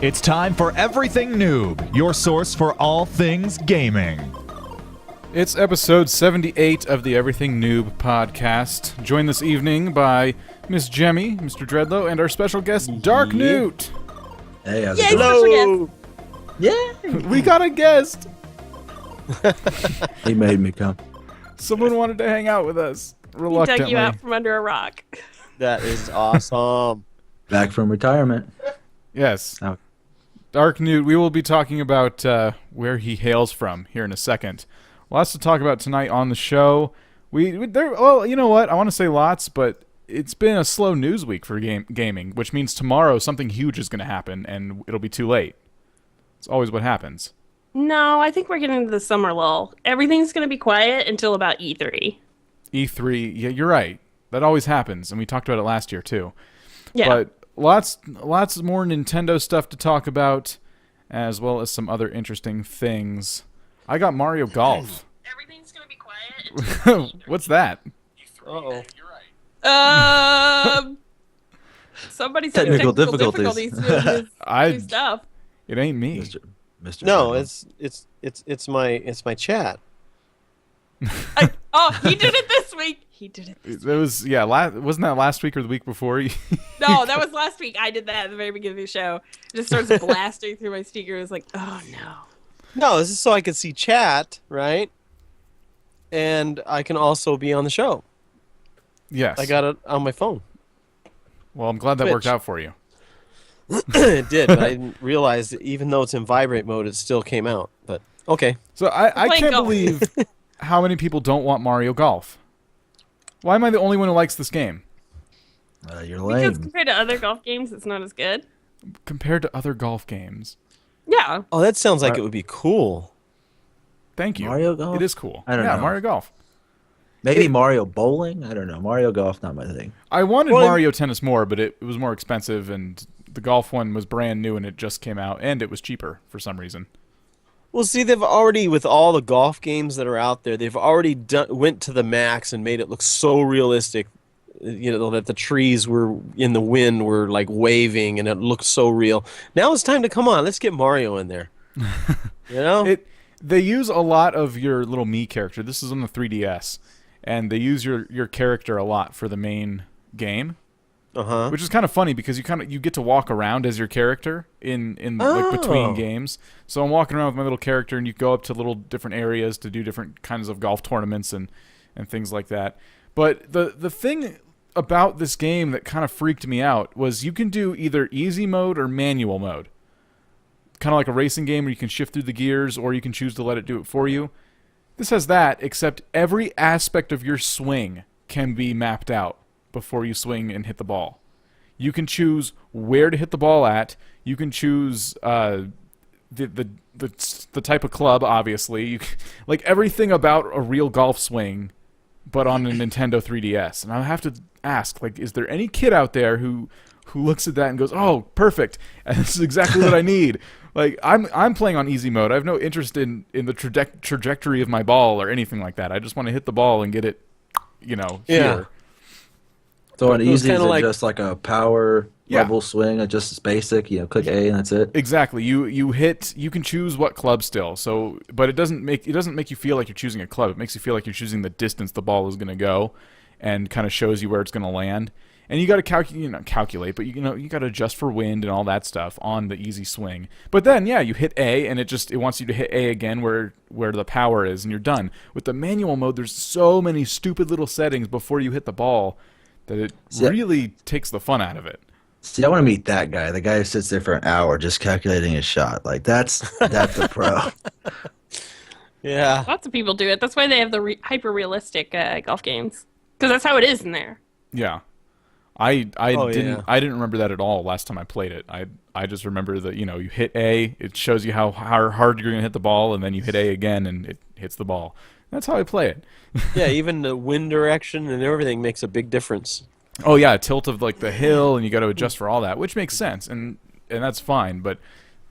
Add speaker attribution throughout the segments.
Speaker 1: It's time for Everything Noob, your source for all things gaming.
Speaker 2: It's episode 78 of the Everything Noob podcast, joined this evening by Miss Jemmy, Mr. Dreadlow, and our special guest, DarkNewt.
Speaker 3: Hey, how's
Speaker 4: Yay,
Speaker 3: it going?
Speaker 4: special guest.
Speaker 3: Yeah.
Speaker 2: We got a guest!
Speaker 3: He made me come.
Speaker 2: Someone wanted to hang out with us,
Speaker 4: He
Speaker 2: reluctantly.
Speaker 4: dug you out from under a rock.
Speaker 5: That is awesome.
Speaker 3: Back from retirement.
Speaker 2: Yes.
Speaker 3: Oh.
Speaker 2: DarkNewt, we will be talking about where he hails from here in a second. Lots to talk about tonight on the show. Well, you know what? I want to say lots, but it's been a slow news week for gaming, which means tomorrow something huge is going to happen, and it'll be too late. It's always what happens.
Speaker 4: No, I think we're getting into the summer lull. Everything's going to be quiet until about E3.
Speaker 2: E3, yeah, you're right. That always happens, and we talked about it last year, too.
Speaker 4: Yeah.
Speaker 2: But lots more Nintendo stuff to talk about, as well as some other interesting things. I got Mario Golf.
Speaker 4: Everything's going to be quiet.
Speaker 2: What's that?
Speaker 5: Uh-oh.
Speaker 4: Somebody said
Speaker 3: Technical
Speaker 4: technical
Speaker 3: difficulties.
Speaker 4: difficulties with
Speaker 2: I-
Speaker 4: his new stuff.
Speaker 2: It ain't me.
Speaker 3: Mr.
Speaker 5: No,
Speaker 3: Dreadlow.
Speaker 5: it's my chat.
Speaker 4: Oh, he did it this week. He did it.
Speaker 2: It was, yeah, wasn't that last week or the week before?
Speaker 4: No, that was last week. I did that at the very beginning of the show. It just starts blasting through my speaker. It was like, oh no.
Speaker 5: No, this is so I can see chat, right? And I can also be on the show.
Speaker 2: Yes.
Speaker 5: I got it on my phone.
Speaker 2: Well, I'm glad that worked
Speaker 5: Twitch.
Speaker 2: out for you.
Speaker 5: It did, but I didn't realize that even though it's in vibrate mode, it still came out. But okay.
Speaker 2: So I
Speaker 4: playing
Speaker 2: can't
Speaker 4: golf.
Speaker 2: believe how many people don't want Mario Golf. Why am I the only one who likes this game?
Speaker 3: You're
Speaker 4: Because
Speaker 3: lame.
Speaker 4: compared to other golf games, it's not as good.
Speaker 2: Compared to other golf games.
Speaker 4: Yeah.
Speaker 5: Oh, that sounds like it would be cool.
Speaker 2: Thank you.
Speaker 3: Mario Golf?
Speaker 2: It is cool.
Speaker 3: I don't
Speaker 2: yeah,
Speaker 3: know.
Speaker 2: Mario Golf.
Speaker 3: Maybe Mario Bowling? I don't know. Mario Golf, not my thing.
Speaker 2: I wanted
Speaker 5: Well,
Speaker 2: Mario Tennis more, but it was more expensive, and the golf one was brand new, and it just came out, and it was cheaper for some reason.
Speaker 5: Well, see, they've already, with all the golf games that are out there, they've already went to the max and made it look so realistic. You know, that the trees were in the wind were like waving, and it looked so real. Now it's time to come on. Let's get Mario in there. You know,
Speaker 2: They use a lot of your little Mii character. This is on the 3DS, and they use your character a lot for the main game. Which is kind of funny because you get to walk around as your character in like between games. So I'm walking around with my little character, and you go up to little different areas to do different kinds of golf tournaments and things like that. But the thing about this game that kind of freaked me out was you can do either easy mode or manual mode. Kind of like a racing game where you can shift through the gears, or you can choose to let it do it for you. This has that, except every aspect of your swing can be mapped out before you swing and hit the ball. You can choose where to hit the ball at. You can choose the type of club, obviously. Like everything about a real golf swing, but on a Nintendo 3DS. And I have to ask, like, is there any kid out there who looks at that and goes, "Oh, perfect! And this is exactly what I need." Like I'm playing on easy mode. I have no interest in the trajectory of my ball or anything like that. I just want to hit the ball and get it, here.
Speaker 3: So on
Speaker 5: It was
Speaker 3: easy, is
Speaker 5: kinda
Speaker 3: it
Speaker 5: like-
Speaker 3: just like a power
Speaker 2: Yeah.
Speaker 3: level swing? It's just basic, click A and that's it?
Speaker 2: Exactly. You can choose what club still. So, but it doesn't make you feel like you're choosing a club. It makes you feel like you're choosing the distance the ball is going to go, and kind of shows you where it's going to land. And you got to calculate, but you got to adjust for wind and all that stuff on the easy swing. But then, you hit A, and it wants you to hit A again where the power is, and you're done. With the manual mode, there's so many stupid little settings before you hit the ball that it really takes the fun out of it.
Speaker 3: See, I want to meet that guy. The guy who sits there for an hour just calculating his shot. Like, that's a pro.
Speaker 5: yeah.
Speaker 4: Lots of people do it. That's why they have the hyper-realistic golf games. Because that's how it is in there.
Speaker 2: Yeah. I didn't
Speaker 5: yeah.
Speaker 2: I didn't remember that at all last time I played it. I just remember that you hit A, it shows you how hard you're gonna hit the ball, and then you hit A again and it hits the ball. That's how I play it.
Speaker 5: Yeah, even the wind direction and everything makes a big difference.
Speaker 2: Oh yeah, tilt of like the hill, and you got to adjust for all that, which makes sense, and that's fine. But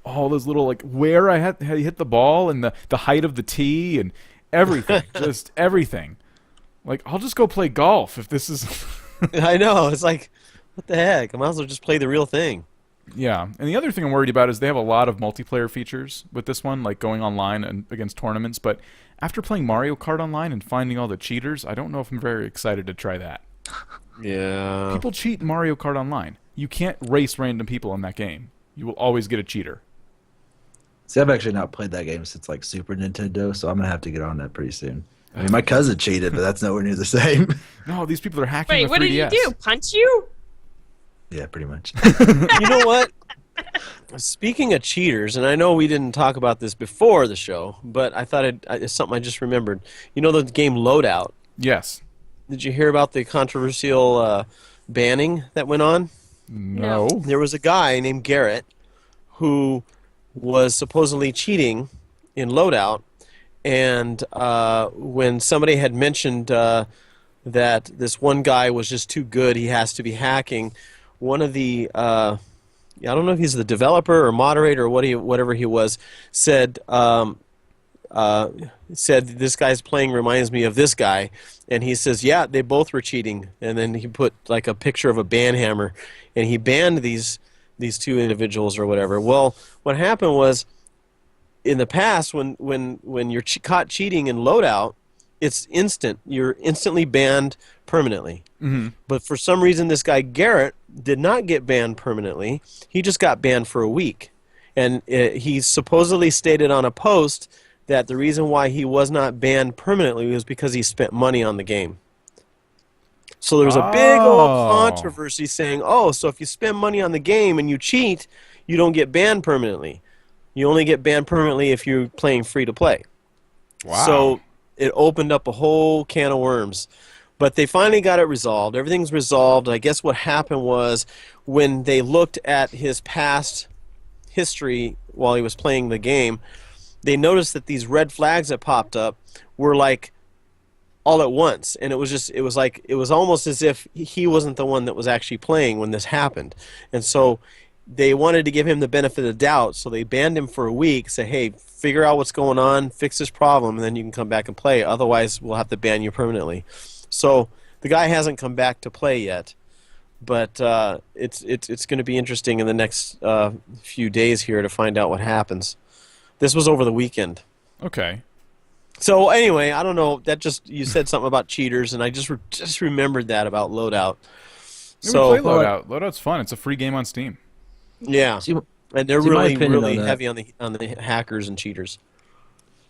Speaker 2: all those little like where I had hit the ball and the height of the tee and everything, just everything. Like I'll just go play golf if this is.
Speaker 5: I know. It's like, what the heck? I might as well just play the real thing.
Speaker 2: Yeah, and the other thing I'm worried about is they have a lot of multiplayer features with this one, like going online and against tournaments. But after playing Mario Kart online and finding all the cheaters, I don't know if I'm very excited to try that.
Speaker 5: Yeah.
Speaker 2: People cheat in Mario Kart online. You can't race random people in that game. You will always get a cheater.
Speaker 3: See, I've actually not played that game since like Super Nintendo, so I'm gonna have to get on that pretty soon. I mean, my cousin cheated, but that's nowhere near the same.
Speaker 2: No, these people are hacking
Speaker 4: Wait,
Speaker 2: the
Speaker 4: what
Speaker 2: 3DS.
Speaker 4: did he do? Punch you?
Speaker 3: Yeah, pretty much.
Speaker 5: You know what? Speaking of cheaters, and I know we didn't talk about this before the show, but I thought it's something I just remembered. You know the game Loadout?
Speaker 2: Yes.
Speaker 5: Did you hear about the controversial banning that went on?
Speaker 2: No.
Speaker 5: There was a guy named Garrett who was supposedly cheating in Loadout, and when somebody had mentioned that this one guy was just too good, he has to be hacking, one of the I don't know if he's the developer or moderator or whatever he was, said this guy's playing reminds me of this guy, and he says, yeah, they both were cheating, and then he put like a picture of a ban hammer, and he banned these two individuals or whatever. Well, what happened was, in the past, when you're caught cheating in Loadout, it's instant. You're instantly banned permanently.
Speaker 2: Mm-hmm.
Speaker 5: But for some reason, this guy Garrett did not get banned permanently. He just got banned for a week. And he supposedly stated on a post that the reason why he was not banned permanently was because he spent money on the game. So there was a big old controversy saying, oh, so if you spend money on the game and you cheat, you don't get banned permanently. You only get banned permanently if you're playing free-to-play.
Speaker 2: Wow.
Speaker 5: So it opened up a whole can of worms. But they finally got it resolved. Everything's resolved. I guess what happened was when they looked at his past history while he was playing the game, they noticed that these red flags that popped up were like all at once, and it was almost as if he wasn't the one that was actually playing when this happened. And so they wanted to give him the benefit of the doubt, so they banned him for a week, say, hey, figure out what's going on, fix this problem, and then you can come back and play. Otherwise, we'll have to ban you permanently. So the guy hasn't come back to play yet, but it's going to be interesting in the next few days here to find out what happens. This was over the weekend.
Speaker 2: Okay.
Speaker 5: So anyway, I don't know. You said something about cheaters, and I just remembered that about Loadout.
Speaker 2: Yeah, we play Loadout. Loadout's fun. It's a free game on Steam.
Speaker 5: Yeah, and they're
Speaker 3: see, my
Speaker 5: really
Speaker 3: opinion
Speaker 5: really
Speaker 3: on that-
Speaker 5: heavy on the hackers and cheaters.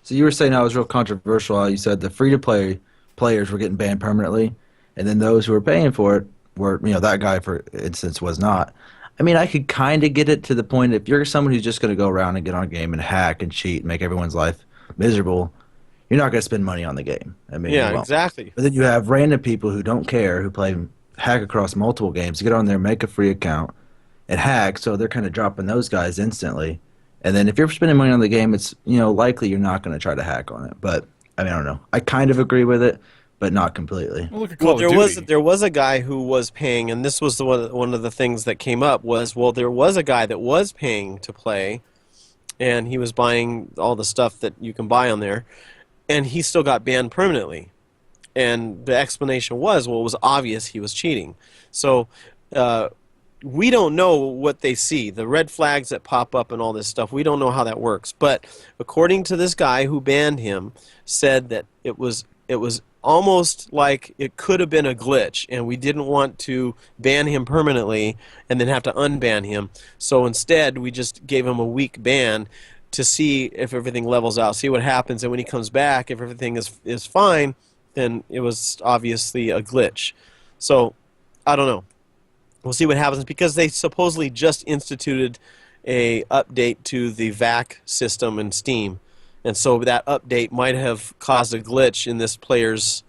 Speaker 3: So you were saying that was real controversial. How you said the free-to-play players were getting banned permanently, and then those who were paying for it were, that guy, for instance, was not. I mean, I could kind of get it to the point if you're someone who's just going to go around and get on a game and hack and cheat and make everyone's life miserable, you're not going to spend money on the game. I mean,
Speaker 5: Yeah,
Speaker 3: you won't.
Speaker 5: exactly.
Speaker 3: But then you have random people who don't care, who hack across multiple games, get on there, make a free account, and hack, so they're kind of dropping those guys instantly. And then if you're spending money on the game, it's likely you're not going to try to hack on it. But I mean, I don't know. I kind of agree with it, but not completely.
Speaker 2: Well, look at Call of Duty.
Speaker 5: There was a guy who was paying, and this was one of the things that came up was, well, there was a guy that was paying to play, and he was buying all the stuff that you can buy on there, and he still got banned permanently. And the explanation was, well, it was obvious he was cheating. So we don't know what they see, the red flags that pop up and all this stuff. We don't know how that works. But according to this guy who banned him, said that it was almost like it could have been a glitch, and we didn't want to ban him permanently and then have to unban him. So instead, we just gave him a week ban to see if everything levels out, see what happens, and when he comes back, if everything is fine, then it was obviously a glitch. So I don't know. We'll see what happens, because they supposedly just instituted a update to the VAC system in Steam. And so that update might have caused a glitch in this player's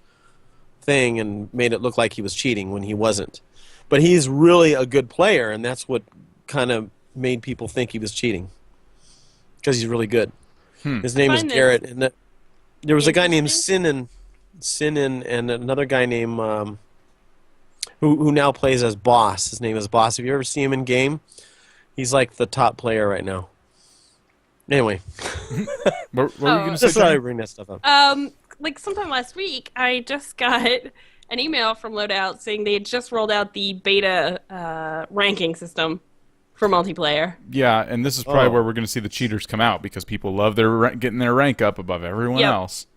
Speaker 5: thing and made it look like he was cheating when he wasn't. But he's really a good player, and that's what kind of made people think he was cheating, because he's really good. His name is Garrett, and there was a guy named Sinan, and another guy named who now plays as Boss. His name is Boss. Have you ever seen him in game? He's like the top player right now. Anyway.
Speaker 2: What were you going to say?
Speaker 5: Just thought I'd bring that stuff up.
Speaker 4: Like sometime last week, I just got an email from Loadout saying they had just rolled out the beta ranking system for multiplayer.
Speaker 2: Yeah, and this is probably where we're going to see the cheaters come out because people love getting their rank up above everyone else.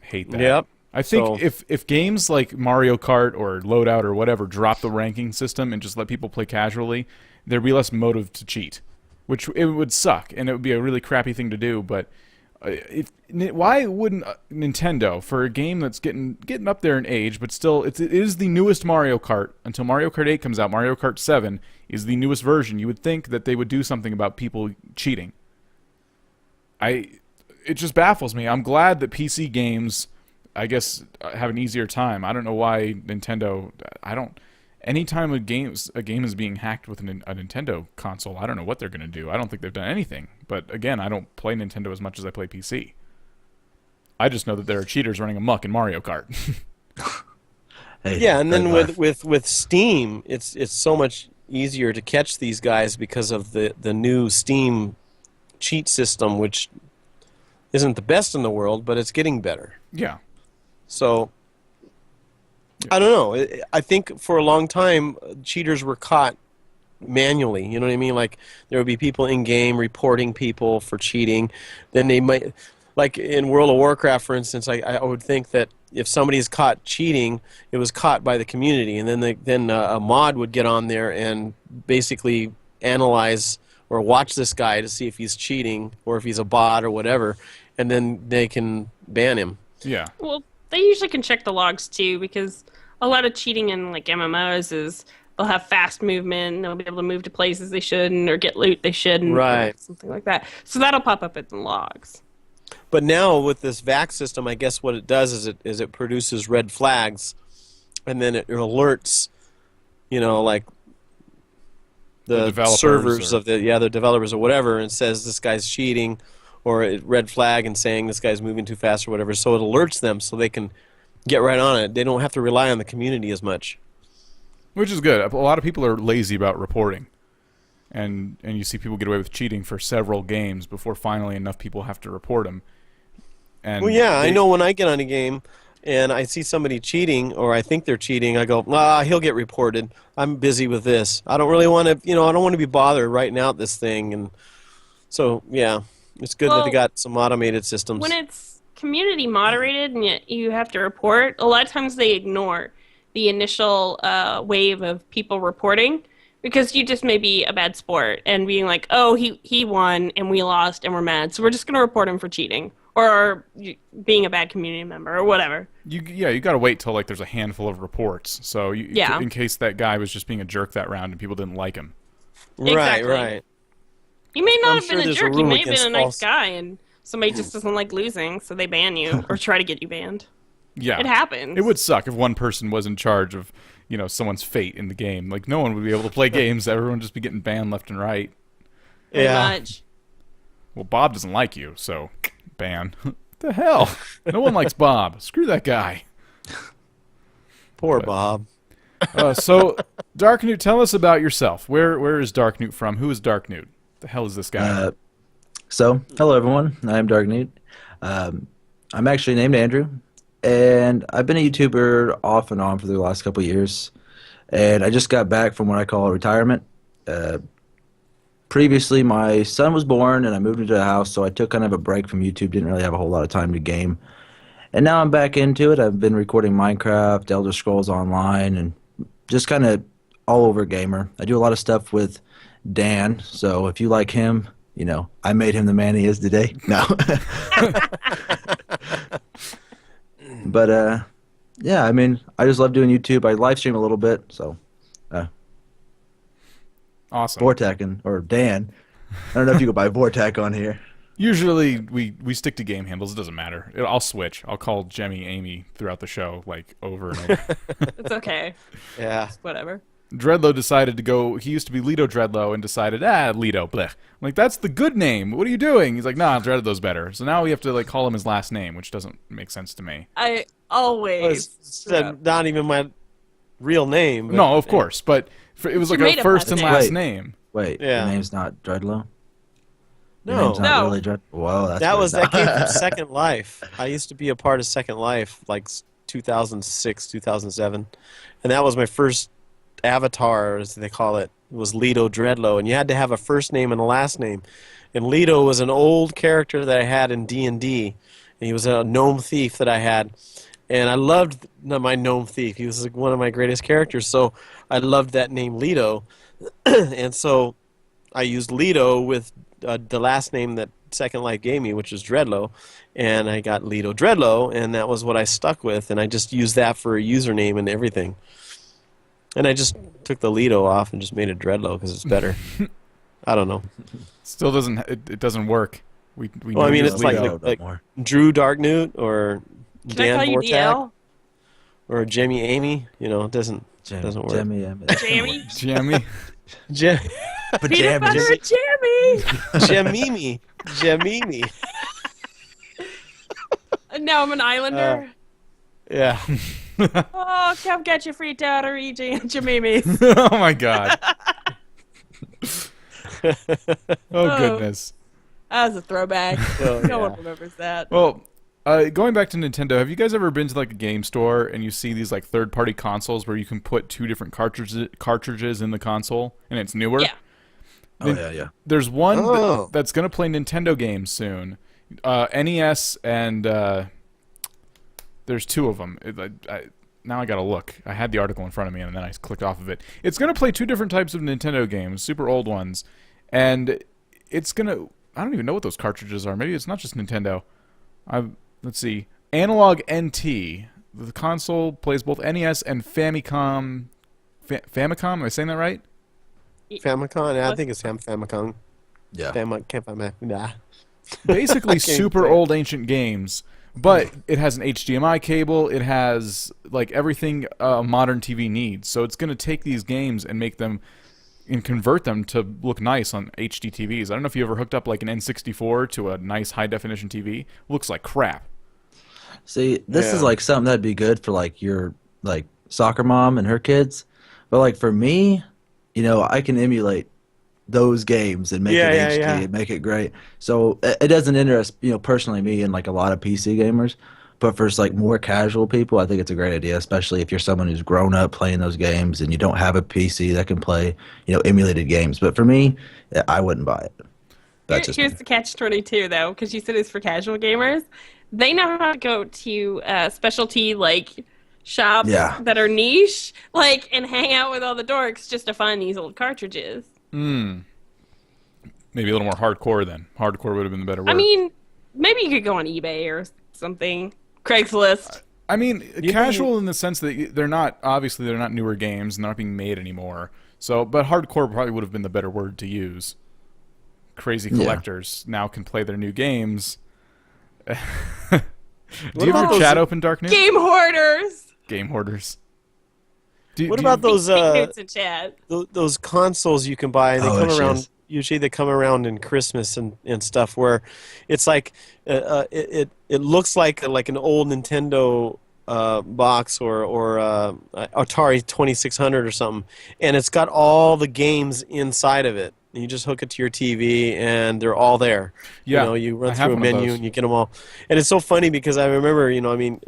Speaker 2: Hate that.
Speaker 5: Yep.
Speaker 2: I think if games like Mario Kart or Loadout or whatever drop the ranking system and just let people play casually, there'd be less motive to cheat, which it would suck and it would be a really crappy thing to do. But why wouldn't Nintendo, for a game that's getting up there in age, but still it is the newest Mario Kart until Mario Kart 8 comes out, Mario Kart 7 is the newest version. You would think that they would do something about people cheating. It just baffles me. I'm glad that PC games, I guess, have an easier time. I don't know why Nintendo. Anytime a game is being hacked with a Nintendo console, I don't know what they're going to do. I don't think they've done anything. But again, I don't play Nintendo as much as I play PC. I just know that there are cheaters running amok in Mario Kart.
Speaker 5: Yeah, and then with Steam, it's so much easier to catch these guys because of the new Steam cheat system, which isn't the best in the world, but it's getting better.
Speaker 2: Yeah.
Speaker 5: So, I don't know. I think for a long time, cheaters were caught manually. You know what I mean? Like, there would be people in-game reporting people for cheating. Then they might... Like, in World of Warcraft, for instance, I would think that if somebody's caught cheating, it was caught by the community. And then a mod would get on there and basically analyze or watch this guy to see if he's cheating or if he's a bot or whatever. And then they can ban him.
Speaker 2: Yeah.
Speaker 4: Well, they usually can check the logs too, because a lot of cheating in like MMOs is they'll have fast movement, and they'll be able to move to places they shouldn't or get loot they shouldn't,
Speaker 5: right?
Speaker 4: Or something like that. So that'll pop up in the logs.
Speaker 5: But now with this VAC system, I guess what it does is it produces red flags, and then it alerts, like the servers of the developers or whatever, and says this guy's cheating, or a red flag and saying this guy's moving too fast or whatever. So it alerts them so they can get right on it. They don't have to rely on the community as much.
Speaker 2: Which is good. A lot of people are lazy about reporting. And you see people get away with cheating for several games before finally enough people have to report them. And
Speaker 5: well, yeah, I know when I get on a game and I see somebody cheating or I think they're cheating, I go, he'll get reported. I'm busy with this. I don't really want to, I don't want to be bothered writing out this thing. And so, yeah, it's good that they got some automated systems.
Speaker 4: When it's community moderated and yet you have to report, a lot of times they ignore the initial wave of people reporting. Because you just may be a bad sport and being like, oh, he won and we lost and we're mad, so we're just going to report him for cheating or being a bad community member or whatever. You
Speaker 2: got to wait till like there's a handful of reports. So in case that guy was just being a jerk that round and people didn't like him.
Speaker 4: Exactly.
Speaker 5: Right.
Speaker 4: You may not have been a jerk. You may have been a nice guy and somebody just doesn't like losing, so they ban you or try to get you banned.
Speaker 2: Yeah.
Speaker 4: It happens.
Speaker 2: It would suck if one person was in charge of someone's fate in the game. Like, no one would be able to play games. Everyone would just be getting banned left and right.
Speaker 4: Pretty much.
Speaker 2: Well, Bob doesn't like you, so ban. What the hell? No one likes Bob. Screw that guy.
Speaker 5: Poor Bob.
Speaker 2: So, DarkNewt, tell us about yourself. Where is DarkNewt from? Who is DarkNewt? The hell is this guy?
Speaker 3: Hello, everyone. I am DarkNewt. I'm actually named Andrew. And I've been a YouTuber off and on for the last couple of years. And I just got back from what I call retirement. Previously, my son was born, and I moved into a house, so I took kind of a break from YouTube. Didn't really have a whole lot of time to game. And now I'm back into it. I've been recording Minecraft, Elder Scrolls Online, and just kind of all over gamer. I do a lot of stuff with Dan, so if you like him, I made him the man he is today. No. But, yeah, I mean, I just love doing YouTube. I live stream a little bit, so.
Speaker 2: Awesome.
Speaker 3: Vortec or Dan. I don't know if you go by Vortec on here.
Speaker 2: Usually we stick to game handles. It doesn't matter. I'll switch. I'll call Jemmy Amy throughout the show, like, over and over.
Speaker 4: It's okay.
Speaker 5: Yeah.
Speaker 4: Just whatever.
Speaker 2: Dreadlow decided to go. He used to be Lido Dreadlow and decided, Lido, blech. I'm like, that's the good name. What are you doing? He's like, nah, Dreadlow's better. So now we have to like call him his last name, which doesn't make sense to me.
Speaker 4: I always.
Speaker 5: It's not even my real name.
Speaker 2: No, of course, but it was like a first and last name.
Speaker 3: Wait,
Speaker 5: yeah.
Speaker 3: Your name's not Dreadlow?
Speaker 5: No,
Speaker 3: your name's not really Dreadlow. Whoa,
Speaker 5: that came from Second Life. I used to be a part of Second Life, like 2006, 2007, and that was my first avatar, as they call it, was Leto Dreadlow, and you had to have a first name and a last name. And Leto was an old character that I had in D&D. And he was a gnome thief that I had. And I loved my gnome thief. He was like one of my greatest characters, so I loved that name Leto. And so I used Leto with the last name that Second Life gave me, which is Dreadlow. And I got Leto Dreadlow, and that was what I stuck with. And I just used that for a username and everything. And I just took the Leto off and just made it Dreadlow because it's better. I don't know.
Speaker 2: Still doesn't it doesn't work. We
Speaker 5: Well, I mean, it's like Drew DarkNewt or
Speaker 4: Can I
Speaker 5: Dan
Speaker 4: call you
Speaker 5: Vortak
Speaker 4: DL?
Speaker 5: or Jimmy Amy. You know, it doesn't work.
Speaker 3: Jammy.
Speaker 4: Jammy?
Speaker 2: Jammy.
Speaker 4: Peanut butter jammy!
Speaker 5: Jamimi. Jamimi.
Speaker 4: Now I'm an islander.
Speaker 5: Yeah.
Speaker 4: Oh, come get your free tattery Jamimi.
Speaker 2: Oh my god. Oh goodness.
Speaker 4: That was a throwback.
Speaker 5: Oh,
Speaker 4: No
Speaker 5: yeah.
Speaker 4: one remembers that.
Speaker 2: Well, going back to Nintendo, have you guys ever been to like a game store and you see these like third-party consoles where you can put 2 different cartridges in the console and it's newer?
Speaker 4: Yeah.
Speaker 3: Oh yeah.
Speaker 2: There's one
Speaker 5: Oh.
Speaker 2: that's going to play Nintendo games soon. NES and there's 2 of them. Now I got to look. I had the article in front of me and then I clicked off of it. It's going to play 2 different types of Nintendo games, super old ones. And it's going to... I don't even know what those cartridges are. Maybe it's not just Nintendo. Let's see. Analog NT. The console plays both NES and Famicom. Famicom? Am I saying that right?
Speaker 5: Famicom? Yeah, I think it's Famicom.
Speaker 3: Yeah.
Speaker 5: Nah.
Speaker 2: Basically
Speaker 5: I can't
Speaker 2: super
Speaker 5: say.
Speaker 2: old ancient games. But it has an HDMI cable. It has like everything a modern TV needs. So it's going to take these games and make them and convert them to look nice on HD TVs. I don't know if you ever hooked up like an N64 to a nice high definition TV. Looks like crap.
Speaker 3: See, this is
Speaker 5: Yeah.
Speaker 3: like something that'd be good for like your like soccer mom and her kids, but like for me, you know, I can emulate those games and make
Speaker 5: Yeah,
Speaker 3: it
Speaker 5: yeah,
Speaker 3: HD
Speaker 5: yeah.
Speaker 3: and make it great. So it doesn't interest, you know, personally me and like a lot of PC gamers, but for like more casual people, I think it's a great idea, especially if you're someone who's grown up playing those games and you don't have a PC that can play, you know, emulated games. But for me, I wouldn't buy it. That's just
Speaker 4: Here's
Speaker 3: me.
Speaker 4: the catch-22 though, because you said it's for casual gamers. They know how to go to specialty like shops
Speaker 3: Yeah.
Speaker 4: that are niche, like, and hang out with all the dorks just to find these old cartridges.
Speaker 2: Maybe a little more hardcore then. Hardcore would have been the better word.
Speaker 4: I mean, maybe you could go on eBay or something. Craigslist.
Speaker 2: I mean, casual in the sense that they're not newer games and they're not being made anymore. So, but hardcore probably would have been the better word to use. Crazy collectors now can play their new games. Do you have
Speaker 5: about
Speaker 2: your chat
Speaker 5: those-
Speaker 2: open, DarkNewt?
Speaker 4: Game hoarders.
Speaker 2: Game hoarders.
Speaker 5: What about those
Speaker 4: Notes in chat.
Speaker 5: those consoles you can buy? They
Speaker 3: Oh,
Speaker 5: come
Speaker 3: there she
Speaker 5: around.
Speaker 3: is.
Speaker 5: Usually they come around in Christmas and stuff where it's like it looks like an old Nintendo box or Atari 2600 or something, and it's got all the games inside of it. And you just hook it to your TV and they're all there.
Speaker 2: Yeah,
Speaker 5: You know, you run
Speaker 2: I have
Speaker 5: through a
Speaker 2: one of
Speaker 5: menu
Speaker 2: those.
Speaker 5: and you get them all. And it's so funny because I remember, you know, I mean,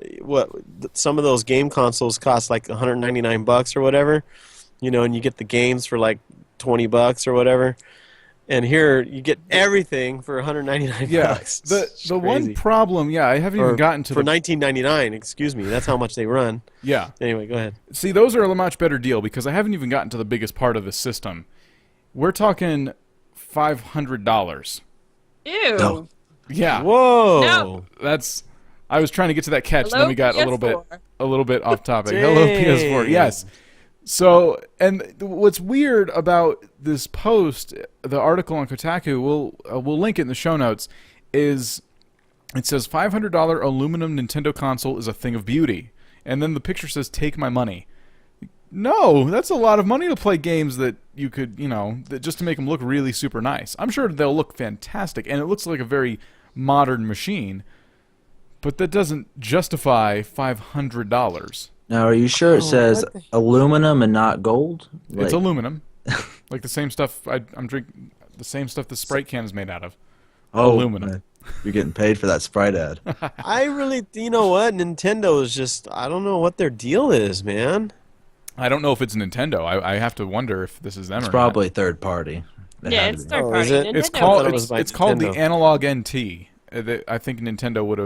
Speaker 5: some of those game consoles cost like $199 or whatever, you know, and you get the games for like $20 or whatever. And here you get everything for $199.
Speaker 2: Yeah.
Speaker 5: It's
Speaker 2: The one
Speaker 5: crazy.
Speaker 2: problem, I haven't even gotten to
Speaker 5: for
Speaker 2: the
Speaker 5: $19.99. Excuse me, that's how much they run.
Speaker 2: yeah.
Speaker 5: Anyway, go ahead.
Speaker 2: See, those are a much better deal because I haven't even gotten to the biggest part of the system. We're talking $500.
Speaker 4: Ew.
Speaker 3: No.
Speaker 2: Yeah.
Speaker 5: Whoa!
Speaker 4: No.
Speaker 2: That's. I was trying to get to that catch, and
Speaker 4: Hello,
Speaker 2: then we got
Speaker 4: PS4.
Speaker 2: a little bit off topic. Hello, PS4.
Speaker 5: Dang.
Speaker 2: Yes. So, and what's weird about this post, the article on Kotaku, we'll link it in the show notes, is it says $500 aluminum Nintendo console is a thing of beauty, and then the picture says "Take my money." No, that's a lot of money to play games that you could, that just to make them look really super nice. I'm sure they'll look fantastic, and it looks like a very modern machine, but that doesn't justify $500.
Speaker 3: Now, are you sure it says aluminum and not gold?
Speaker 2: It's
Speaker 3: Like,
Speaker 2: aluminum, like the same stuff I'm drinking, the same stuff the Sprite can is made out of.
Speaker 3: oh,
Speaker 2: aluminum.
Speaker 3: man. You're getting paid for that Sprite ad.
Speaker 5: I really, you know what? Nintendo is just, I don't know what their deal is, man.
Speaker 2: I don't know if it's Nintendo. I have to wonder if this is them.
Speaker 3: It's
Speaker 2: or
Speaker 3: probably third party. It
Speaker 4: Yeah,
Speaker 3: had
Speaker 4: it's
Speaker 3: to be.
Speaker 4: third
Speaker 5: Oh,
Speaker 4: party.
Speaker 5: is it?
Speaker 2: It's
Speaker 4: Nintendo-
Speaker 2: called
Speaker 5: it was by
Speaker 2: it's called the
Speaker 5: Nintendo.
Speaker 2: Analog NT. I think Nintendo would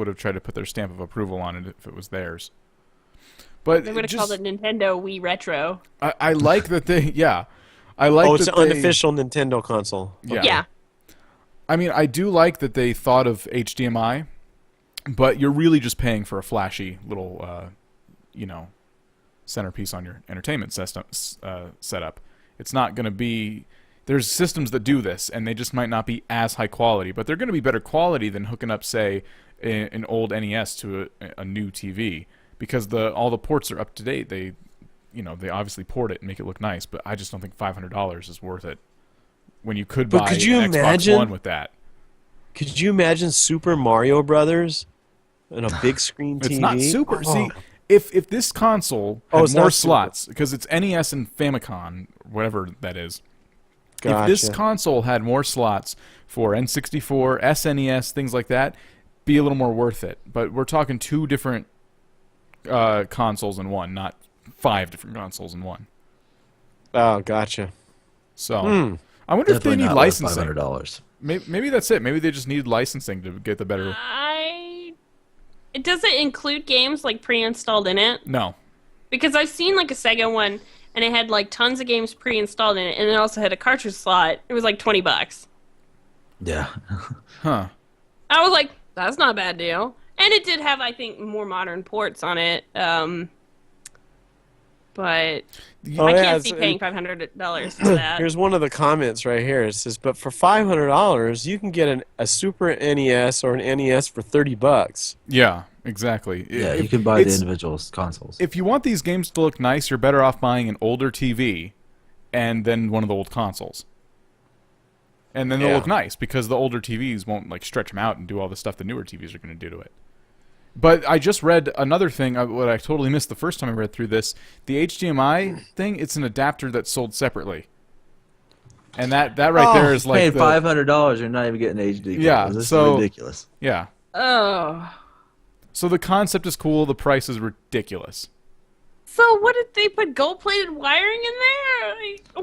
Speaker 2: have tried to put their stamp of approval on it if it was theirs. But
Speaker 4: They would have
Speaker 2: just,
Speaker 4: called it Nintendo Wii Retro.
Speaker 2: I like that they I like
Speaker 5: Oh, it's
Speaker 2: that
Speaker 5: an
Speaker 2: they,
Speaker 5: unofficial Nintendo console.
Speaker 4: Yeah.
Speaker 2: I mean, I do like that they thought of HDMI, but you're really just paying for a flashy little, centerpiece on your entertainment system setup. It's not going to be. There's systems that do this, and they just might not be as high quality, but they're going to be better quality than hooking up, say, an old NES to a new TV, because all the ports are up to date. They obviously port it and make it look nice, but I just don't think $500 is worth it when you could
Speaker 5: But
Speaker 2: buy
Speaker 5: could you
Speaker 2: an Xbox
Speaker 5: imagine-
Speaker 2: One with that.
Speaker 5: Could you imagine Super Mario Brothers on a big screen TV?
Speaker 2: It's not super.
Speaker 5: Oh.
Speaker 2: See, if this console had
Speaker 5: it's
Speaker 2: more
Speaker 5: not super.
Speaker 2: slots, because it's NES and Famicom, whatever that is.
Speaker 5: Gotcha.
Speaker 2: If this console had more slots for N64, SNES, things like that, be a little more worth it. But we're talking 2 different consoles in one, not 5 different consoles in one.
Speaker 5: Oh, gotcha.
Speaker 2: So I wonder if they need licensing.
Speaker 3: $500.
Speaker 2: Maybe that's it. Maybe they just need licensing to get the better.
Speaker 4: It doesn't include games like pre-installed in it,
Speaker 2: No.
Speaker 4: because I've seen like a Sega one and it had like tons of games pre-installed in it, and it also had a cartridge slot. It was like $20.
Speaker 3: Yeah.
Speaker 2: Huh.
Speaker 4: I was like, that's not a bad deal. And it did have, I think, more modern ports on it. But
Speaker 5: Oh,
Speaker 4: I
Speaker 5: yeah,
Speaker 4: can't see
Speaker 5: it's-
Speaker 4: paying $500 for that.
Speaker 5: Here's one of the comments right here. It says, "But for $500, you can get a Super NES or an NES for $30."
Speaker 2: Yeah, exactly.
Speaker 3: Yeah,
Speaker 2: If-
Speaker 3: you can buy the
Speaker 2: it's-
Speaker 3: individual consoles.
Speaker 2: If you want these games to look nice, you're better off buying an older TV and then one of the old consoles. And then they'll
Speaker 5: Yeah.
Speaker 2: look nice, because the older TVs won't like stretch them out and do all the stuff the newer TVs are going to do to it. But I just read another thing, what I totally missed the first time I read through this. The HDMI thing, it's an adapter that's sold separately. And that right there is like
Speaker 3: paying
Speaker 2: the,
Speaker 3: $500, you're not even getting HD.
Speaker 2: Yeah,
Speaker 3: This
Speaker 2: so-
Speaker 3: is ridiculous.
Speaker 2: yeah.
Speaker 4: Oh.
Speaker 2: So the concept is cool, the price is ridiculous.
Speaker 4: So what did they put gold-plated wiring in there?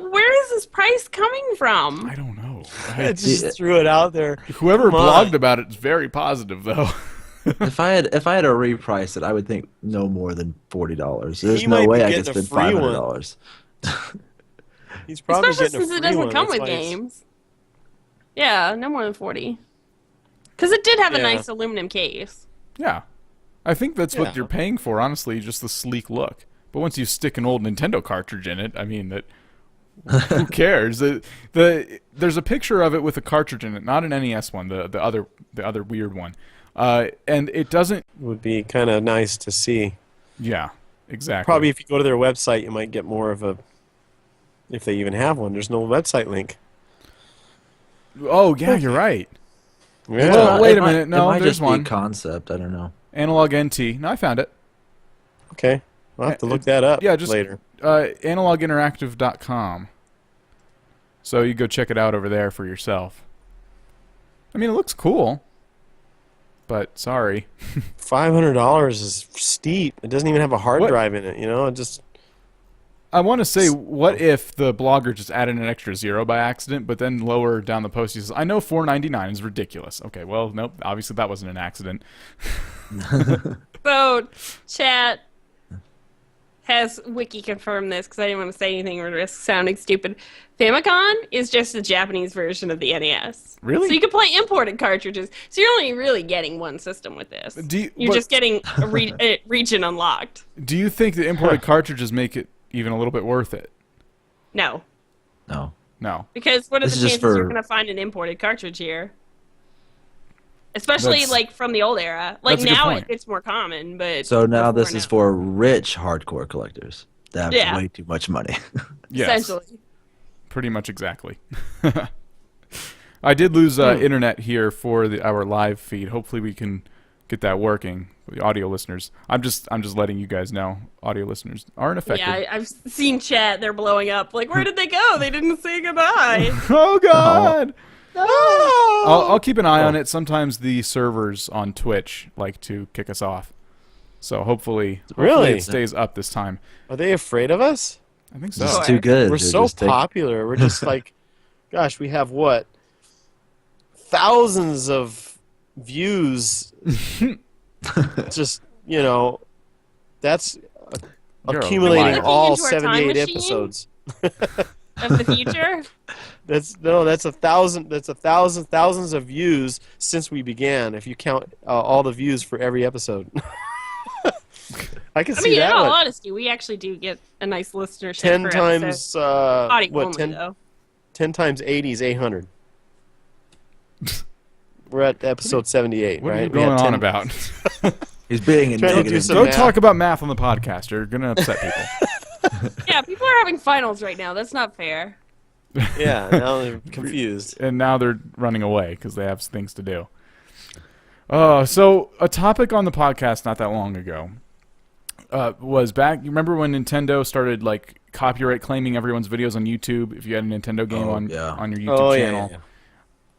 Speaker 4: Like, where is this price coming from?
Speaker 2: I don't know.
Speaker 5: I just threw it out there.
Speaker 2: Whoever
Speaker 5: Come on.
Speaker 2: blogged about it is very positive, though.
Speaker 3: If I had to reprice it, I would think no more than $40. There's
Speaker 5: He
Speaker 3: no
Speaker 5: might
Speaker 3: way
Speaker 5: be
Speaker 3: I could
Speaker 5: getting a
Speaker 3: spend
Speaker 5: free one.
Speaker 3: $500.
Speaker 5: He's probably
Speaker 4: Especially
Speaker 5: getting a
Speaker 4: since it
Speaker 5: free
Speaker 4: doesn't
Speaker 5: one.
Speaker 4: come
Speaker 5: That's
Speaker 4: with
Speaker 5: why it's-
Speaker 4: games. Yeah, no more than 40. Because it did have a
Speaker 5: Yeah.
Speaker 4: nice aluminum case.
Speaker 2: Yeah. I think that's
Speaker 5: Yeah.
Speaker 2: what you're paying for, honestly, just the sleek look. But once you stick an old Nintendo cartridge in it, I mean, who cares? There's a picture of it with a cartridge in it, not an NES one, the other weird one. And it doesn't.
Speaker 5: Would be kind of nice to see.
Speaker 2: Yeah, exactly.
Speaker 5: Probably if you go to their website, you might get more of a. If they even have one, there's no website link.
Speaker 2: Oh yeah, you're right.
Speaker 5: Yeah.
Speaker 2: Well, wait
Speaker 3: It
Speaker 2: a
Speaker 3: might-
Speaker 2: minute. No,
Speaker 3: it might
Speaker 2: there's
Speaker 3: just
Speaker 2: one.
Speaker 3: be a concept. I don't know.
Speaker 2: Analog NT. No, I found it.
Speaker 5: Okay. I'll have to look that up
Speaker 2: Yeah, just
Speaker 5: later.
Speaker 2: analoginteractive.com. So you go check it out over there for yourself. I mean, it looks cool, but sorry.
Speaker 5: $500 is steep. It doesn't even have a hard
Speaker 2: What?
Speaker 5: drive in it. You know, it just.
Speaker 2: I want to say, what if the blogger just added an extra 0 by accident, but then lower down the post he says, "I know $4.99 is ridiculous." Okay, well, nope. Obviously, that wasn't an accident.
Speaker 4: So, chat has Wiki confirmed this because I didn't want to say anything or risk sounding stupid. Famicom is just the Japanese version of the NES.
Speaker 2: Really?
Speaker 4: So you can play imported cartridges. So you're only really getting one system with this. You're
Speaker 2: but-
Speaker 4: just getting a region unlocked.
Speaker 2: Do you think the imported cartridges make it even a little bit worth it?
Speaker 4: No.
Speaker 3: No.
Speaker 2: No.
Speaker 4: Because what are
Speaker 3: This
Speaker 4: the
Speaker 3: is just
Speaker 4: chances you're
Speaker 3: for-
Speaker 4: going to find an imported cartridge here? Especially
Speaker 2: That's-
Speaker 4: like from the old era. Like
Speaker 2: that's a good
Speaker 4: now
Speaker 2: point.
Speaker 4: it's more common, but
Speaker 3: So now
Speaker 4: before
Speaker 3: this is
Speaker 4: no.
Speaker 3: for rich hardcore collectors that have
Speaker 4: Yeah.
Speaker 3: way too much money.
Speaker 2: Yes.
Speaker 4: essentially.
Speaker 2: Pretty much exactly. I did lose internet here for our live feed. Hopefully we can get that working. The audio listeners. I'm just letting you guys know. Audio listeners aren't affected.
Speaker 4: Yeah, I've seen chat. They're blowing up. Like, where did they go? They didn't say goodbye.
Speaker 2: Oh God!
Speaker 4: No!
Speaker 2: I'll keep an eye on it. Sometimes the servers on Twitch like to kick us off. So hopefully
Speaker 5: Really?
Speaker 2: it stays up this time.
Speaker 5: Are they afraid of us?
Speaker 2: I think so.
Speaker 3: This is too good.
Speaker 5: We're
Speaker 3: to
Speaker 5: so
Speaker 3: just take-
Speaker 5: popular. We're just like, gosh, we have what? Thousands of views. Just, that's
Speaker 2: You're a
Speaker 5: accumulating
Speaker 2: liar.
Speaker 5: all
Speaker 4: Looking into our time
Speaker 5: 78
Speaker 4: machine?
Speaker 5: episodes.
Speaker 4: Of the future?
Speaker 5: That's thousands of views since we began. If you count all the views for every episode, I can
Speaker 4: I
Speaker 5: see
Speaker 4: mean, in
Speaker 5: that.
Speaker 4: all
Speaker 5: What,
Speaker 4: honesty, we actually do get a nice listenership.
Speaker 5: 10
Speaker 4: per
Speaker 5: times
Speaker 4: episode. Audio
Speaker 5: what?
Speaker 4: only,
Speaker 5: 10
Speaker 4: though.
Speaker 5: 10 times 80 is 800. We're at episode 78,
Speaker 2: What
Speaker 5: right?
Speaker 2: are you
Speaker 5: We had
Speaker 2: going
Speaker 5: 10
Speaker 2: on about?
Speaker 3: He's being
Speaker 5: Trying to do
Speaker 3: indicative.
Speaker 5: some
Speaker 2: Don't
Speaker 5: math.
Speaker 2: talk about math on the podcast. You're going to upset people.
Speaker 4: Yeah, people are having finals right now. That's not fair.
Speaker 5: Yeah, now they're confused.
Speaker 2: And now they're running away because they have things to do. So a topic on the podcast not that long ago was back. You remember when Nintendo started like copyright claiming everyone's videos on YouTube if you had a Nintendo game
Speaker 3: Oh,
Speaker 2: on
Speaker 3: yeah.
Speaker 2: your YouTube channel?
Speaker 5: Yeah.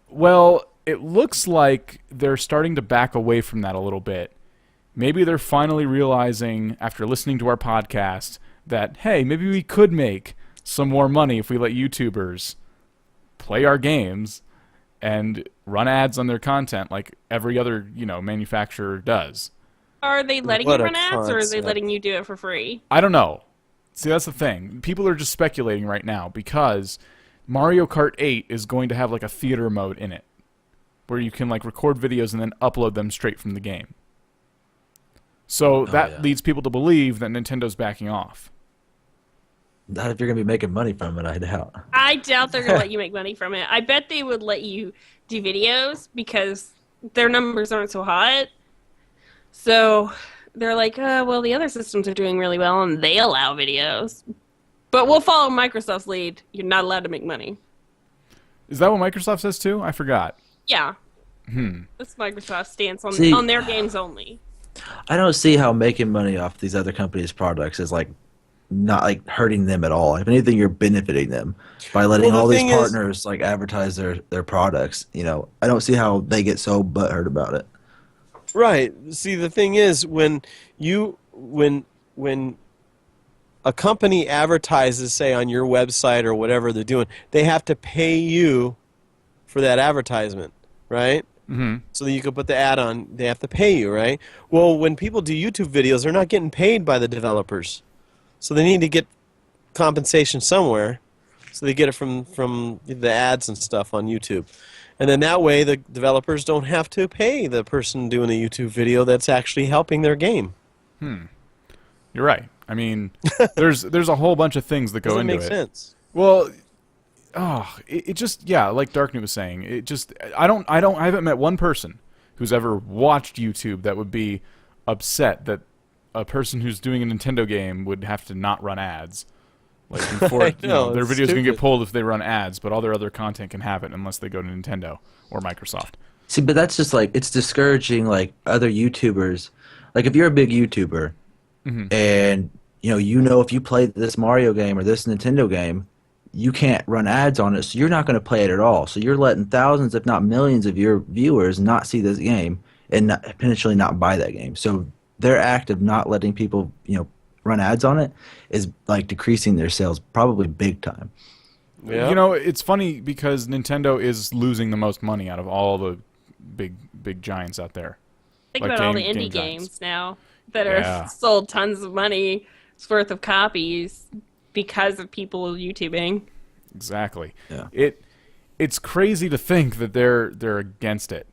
Speaker 2: Well, it looks like they're starting to back away from that a little bit. Maybe they're finally realizing after listening to our podcast that, hey, maybe we could make some more money if we let YouTubers play our games and run ads on their content like every other, manufacturer does.
Speaker 4: Are they letting
Speaker 5: What
Speaker 4: you
Speaker 5: a
Speaker 4: run ads, or are they
Speaker 5: concept.
Speaker 4: letting you do it for free?
Speaker 2: I don't know. See, that's the thing. People are just speculating right now because Mario Kart 8 is going to have like a theater mode in it where you can like record videos and then upload them straight from the game. So that leads people to believe that Nintendo's backing off.
Speaker 3: Not if you're gonna be making money from it, I doubt.
Speaker 4: I doubt they're going to let you make money from it. I bet they would let you do videos because their numbers aren't so hot. So they're like, well, the other systems are doing really well and they allow videos. But we'll follow Microsoft's lead. You're not allowed to make money.
Speaker 2: Is that what Microsoft says too? I forgot.
Speaker 4: Yeah. That's Microsoft's stance on,
Speaker 3: See-
Speaker 4: on their games only.
Speaker 3: I don't see how making money off these other companies' products is like not like hurting them at all. If anything, you're benefiting them by letting
Speaker 5: Well, the
Speaker 3: all these
Speaker 5: thing is-
Speaker 3: partners like advertise their products. I don't see how they get so butthurt about it.
Speaker 5: Right. See, the thing is, when a company advertises, say, on your website or whatever they're doing, they have to pay you for that advertisement, right?
Speaker 2: Mm-hmm.
Speaker 5: So that you can put the ad on, they have to pay you, right? Well, when people do YouTube videos, they're not getting paid by the developers. So they need to get compensation somewhere. So they get it from the ads and stuff on YouTube. And then that way the developers don't have to pay the person doing the YouTube video that's actually helping their game.
Speaker 2: You're right. I mean, there's a whole bunch of things that go
Speaker 5: Doesn't
Speaker 2: into
Speaker 5: make
Speaker 2: it.
Speaker 5: sense.
Speaker 2: Well, it just like DarkNewt was saying, it just I haven't met one person who's ever watched YouTube that would be upset that a person who's doing a Nintendo game would have to not run ads. Like before,
Speaker 5: I know,
Speaker 2: their
Speaker 5: it's
Speaker 2: videos can get
Speaker 5: stupid.
Speaker 2: pulled if they run ads, but all their other content can have it unless they go to Nintendo or Microsoft.
Speaker 3: See, but that's just like it's discouraging like other YouTubers. Like if you're a big YouTuber and if you play this Mario game or this Nintendo game, you can't run ads on it, so you're not going to play it at all. So you're letting thousands, if not millions, of your viewers not see this game and potentially not buy that game. So their act of not letting people, run ads on it is like decreasing their sales probably big time.
Speaker 5: Yeah.
Speaker 2: It's funny because Nintendo is losing the most money out of all the big giants out there.
Speaker 4: Think
Speaker 2: Like
Speaker 4: about all the
Speaker 2: game
Speaker 4: indie
Speaker 2: giants.
Speaker 4: games now that are
Speaker 2: Yeah.
Speaker 4: sold tons of money worth of copies because of people YouTubing.
Speaker 2: Exactly.
Speaker 3: Yeah.
Speaker 2: It's crazy to think that they're against it.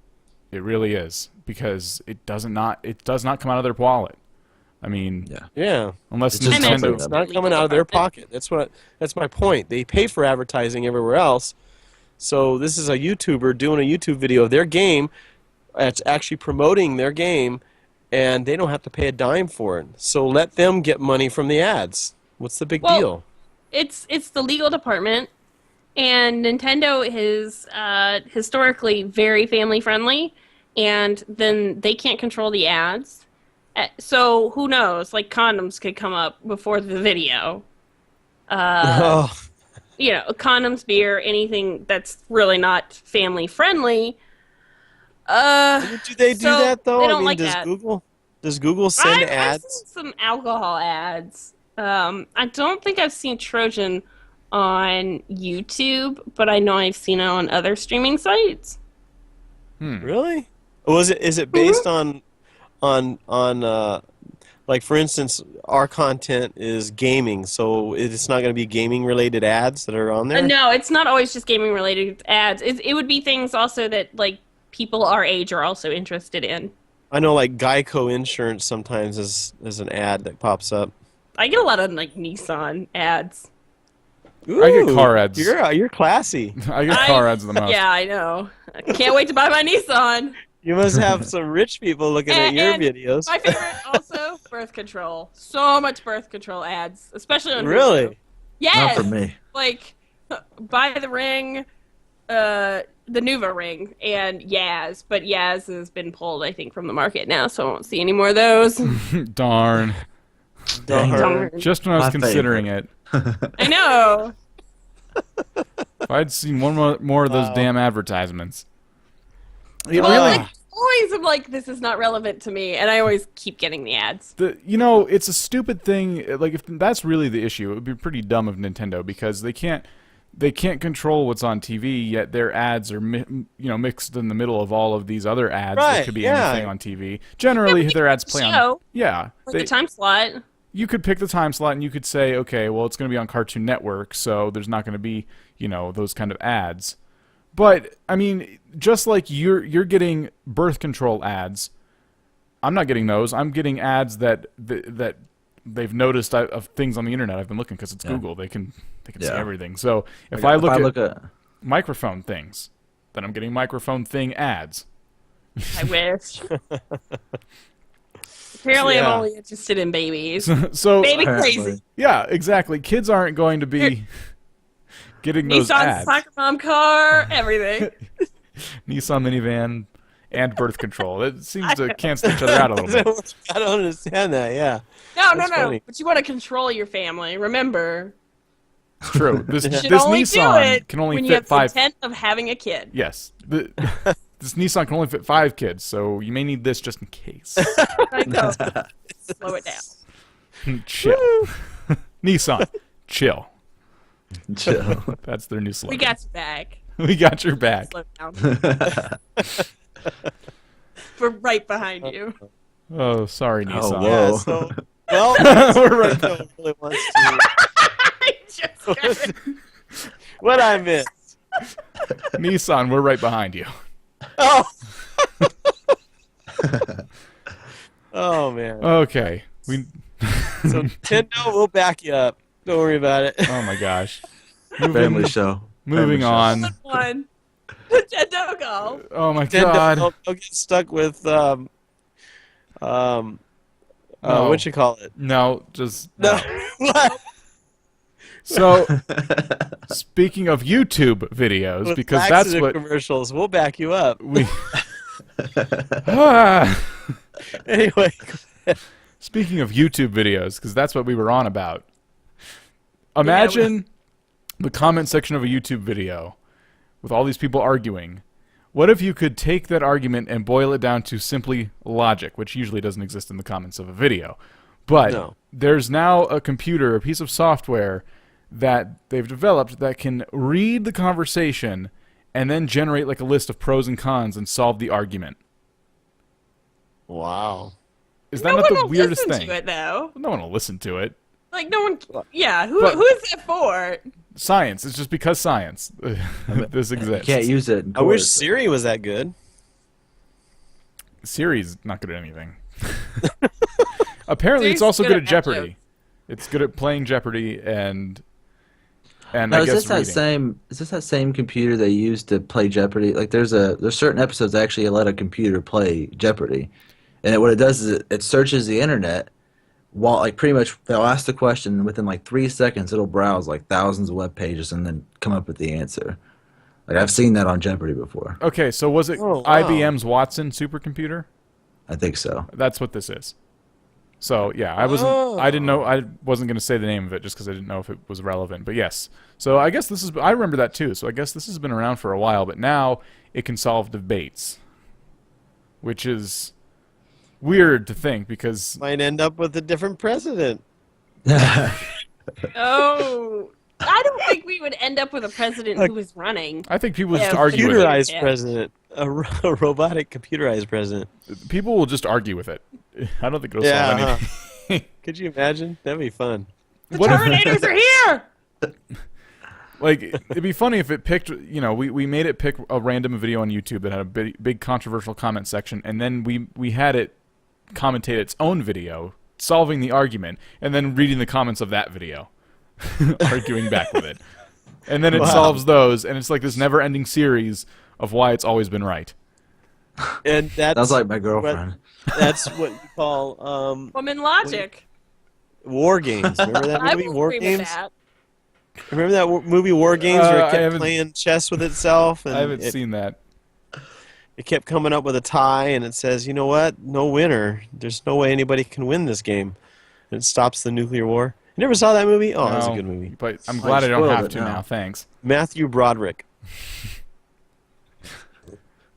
Speaker 2: It really is because it does not come out of their wallet. I mean,
Speaker 5: Yeah.
Speaker 2: unless
Speaker 3: It's just
Speaker 2: Nintendo.
Speaker 5: It's not coming out of their pocket. That's my point. They pay for advertising everywhere else. So this is a YouTuber doing a YouTube video of their game. It's actually promoting their game, and they don't have to pay a dime for it. So let them get money from the ads. What's the big
Speaker 4: Well,
Speaker 5: deal?
Speaker 4: It's the legal department, and Nintendo is historically very family friendly, and then they can't control the ads. So who knows? Like condoms could come up before the video.
Speaker 5: Oh,
Speaker 4: Condoms, beer, anything that's really not family friendly.
Speaker 5: do they do
Speaker 4: so
Speaker 5: that though?
Speaker 4: they don't
Speaker 5: I mean,
Speaker 4: like
Speaker 5: does
Speaker 4: that.
Speaker 5: Google? Does Google send
Speaker 4: I've
Speaker 5: ads?
Speaker 4: seen some alcohol ads. I don't think I've seen Trojan on YouTube, but I know I've seen it on other streaming sites.
Speaker 5: Really? Is it based on like, for instance, our content is gaming, so it's not going to be gaming related ads that are on there?
Speaker 4: No, it's not always just gaming related ads. It would be things also that like people our age are also interested in.
Speaker 5: I know, like, Geico Insurance sometimes is an ad that pops up.
Speaker 4: I get a lot of like Nissan ads.
Speaker 5: Ooh,
Speaker 2: I get car ads.
Speaker 5: You're classy.
Speaker 2: I get car ads the most.
Speaker 4: Yeah, I know. I can't wait to buy my Nissan.
Speaker 5: You must have some rich people looking at your videos.
Speaker 4: My favorite also, birth control. So much birth control ads, especially on
Speaker 5: Really?
Speaker 4: Hulu. Yes.
Speaker 3: Not for me.
Speaker 4: Like, buy the ring, the Nuva ring, and Yaz. But Yaz has been pulled, I think, from the market now, so I won't see any more of those.
Speaker 2: Darn.
Speaker 4: Darn.
Speaker 2: Just when I was
Speaker 3: My
Speaker 2: considering it.
Speaker 4: I know.
Speaker 2: If I'd seen one more of those damn advertisements. It
Speaker 4: Well,
Speaker 2: really,
Speaker 4: like, always I'm like, this is not relevant to me, and I always keep getting the ads.
Speaker 2: it's a stupid thing. Like, if that's really the issue, it would be pretty dumb of Nintendo, because they can't control what's on TV, yet their ads are mixed in the middle of all of these other ads that could be anything on TV. Generally, their ads play on
Speaker 4: The time slot.
Speaker 2: You could pick the time slot and you could say, okay, well, it's going to be on Cartoon Network, so there's not going to be, those kind of ads. But I mean, just like you're getting birth control ads, I'm not getting those. I'm getting ads that they've noticed of things on the internet. I've been looking because it's Google. They can see everything. So if I look at microphone things, then I'm getting microphone thing ads.
Speaker 4: I wish. Apparently, I'm only interested in babies.
Speaker 2: So
Speaker 4: baby crazy.
Speaker 2: Yeah, exactly. Kids aren't going to be getting those
Speaker 4: Nissan
Speaker 2: ads.
Speaker 4: soccer mom car, everything.
Speaker 2: Nissan minivan and birth control. It seems to cancel each other out a little bit.
Speaker 5: I don't understand that. Yeah.
Speaker 4: No.
Speaker 5: Funny.
Speaker 4: But you want to control your family. Remember,
Speaker 2: It's true. This
Speaker 4: you should only do
Speaker 2: Nissan
Speaker 4: it
Speaker 2: can only
Speaker 4: when
Speaker 2: fit
Speaker 4: you have
Speaker 2: 5.
Speaker 4: the intent of having a kid.
Speaker 2: Yes. This Nissan can only fit 5 kids, so you may need this just in case.
Speaker 4: I know. Slow it down.
Speaker 2: Chill. Nissan, chill.
Speaker 3: Chill.
Speaker 2: That's their new slogan.
Speaker 4: We got your back.
Speaker 2: We got your back.
Speaker 4: Slow down. We're right behind you.
Speaker 2: Oh, sorry, Nissan.
Speaker 3: whoa.
Speaker 5: Yeah, so, well,
Speaker 2: We're right.
Speaker 5: Nintendo really wants to.
Speaker 4: I just got it.
Speaker 5: What I missed.
Speaker 2: Nissan, we're right behind you.
Speaker 5: Oh. Oh man.
Speaker 2: Okay.
Speaker 5: So Nintendo will back you up. Don't worry about it.
Speaker 2: Oh my gosh.
Speaker 3: Family show.
Speaker 2: Moving on.
Speaker 4: One. Nintendo go.
Speaker 2: Oh my
Speaker 5: Nintendo,
Speaker 2: god.
Speaker 5: Don't get stuck with
Speaker 2: No.
Speaker 5: what you call it?
Speaker 2: No, just
Speaker 5: No. What?
Speaker 2: so. Speaking of YouTube videos,
Speaker 5: With
Speaker 2: because that's
Speaker 5: laxative
Speaker 2: what
Speaker 5: commercials. We'll back you up.
Speaker 2: we. Ah.
Speaker 5: Anyway.
Speaker 2: Speaking of YouTube videos, because that's what we were on about. Imagine the comment section of a YouTube video with all these people arguing. What if you could take that argument and boil it down to simply logic, which usually doesn't exist in the comments of a video. But there's now a computer, a piece of software that they've developed that can read the conversation and then generate like a list of pros and cons and solve the argument.
Speaker 5: Wow.
Speaker 2: Is that not the weirdest
Speaker 4: listen
Speaker 2: thing?
Speaker 4: To it, though.
Speaker 2: No one will listen to it.
Speaker 4: Like no one. Yeah. Who
Speaker 2: But-
Speaker 4: is it for?
Speaker 2: Science. It's just because science. This
Speaker 3: You
Speaker 2: exists.
Speaker 3: can't use it. In
Speaker 5: I wish
Speaker 3: court.
Speaker 5: Siri was that good.
Speaker 2: Siri's not good at anything. Apparently, it's
Speaker 4: Siri's
Speaker 2: also
Speaker 4: good
Speaker 2: good
Speaker 4: at
Speaker 2: at Jeopardy. It's good at playing Jeopardy and
Speaker 3: Now,
Speaker 2: I
Speaker 3: is
Speaker 2: guess
Speaker 3: this that
Speaker 2: reading.
Speaker 3: same? Is this that same computer they use to play Jeopardy? Like, there's certain episodes that actually let a computer play Jeopardy, and what it does is it searches the internet while, like, pretty much they'll ask the question, and within like 3 seconds it'll browse like thousands of web pages and then come up with the answer. Like, I've seen that on Jeopardy before.
Speaker 2: Okay, so was it
Speaker 5: Oh, wow.
Speaker 2: IBM's Watson supercomputer?
Speaker 3: I think so.
Speaker 2: That's what this is. So yeah, I didn't know. I wasn't going to say the name of it just because I didn't know if it was relevant. But yes, so I guess I remember that too. So I guess this has been around for a while, but now it can solve debates, which is weird to think because
Speaker 5: Might end up with a different president.
Speaker 4: Oh, I don't think we would end up with a president who was running.
Speaker 2: I think people just
Speaker 4: Yeah,
Speaker 2: argue with it.
Speaker 5: Computerized president. A robotic computerized president.
Speaker 2: People will just argue with it. I don't think it'll solve anything.
Speaker 5: Could you imagine? That'd be fun.
Speaker 4: The
Speaker 2: What if-
Speaker 4: Terminators are here!
Speaker 2: Like, it'd be funny if it picked, we made it pick a random video on YouTube that had a big controversial comment section, and then we had it commentate its own video, solving the argument, and then reading the comments of that video, arguing back with it. And then it solves those, and it's like this never-ending series of why it's always been right.
Speaker 5: And that's
Speaker 3: like my girlfriend.
Speaker 5: That's what you call
Speaker 4: Woman logic.
Speaker 5: War Games. Remember that
Speaker 4: I
Speaker 5: movie,
Speaker 4: will
Speaker 5: War
Speaker 4: agree with
Speaker 5: Games?
Speaker 4: that.
Speaker 5: Remember that movie, War Games, where
Speaker 2: I
Speaker 5: it kept
Speaker 2: haven't-
Speaker 5: playing chess with itself? And
Speaker 2: I haven't seen that.
Speaker 5: It kept coming up with a tie, and it says, you know what? No winner. There's no way anybody can win this game. And it stops the nuclear war. You never saw that movie? Oh, that's a
Speaker 2: No,
Speaker 5: good movie.
Speaker 2: But I'm glad I don't
Speaker 3: spoiled
Speaker 2: have
Speaker 3: it
Speaker 2: to now. Thanks.
Speaker 5: Matthew Broderick.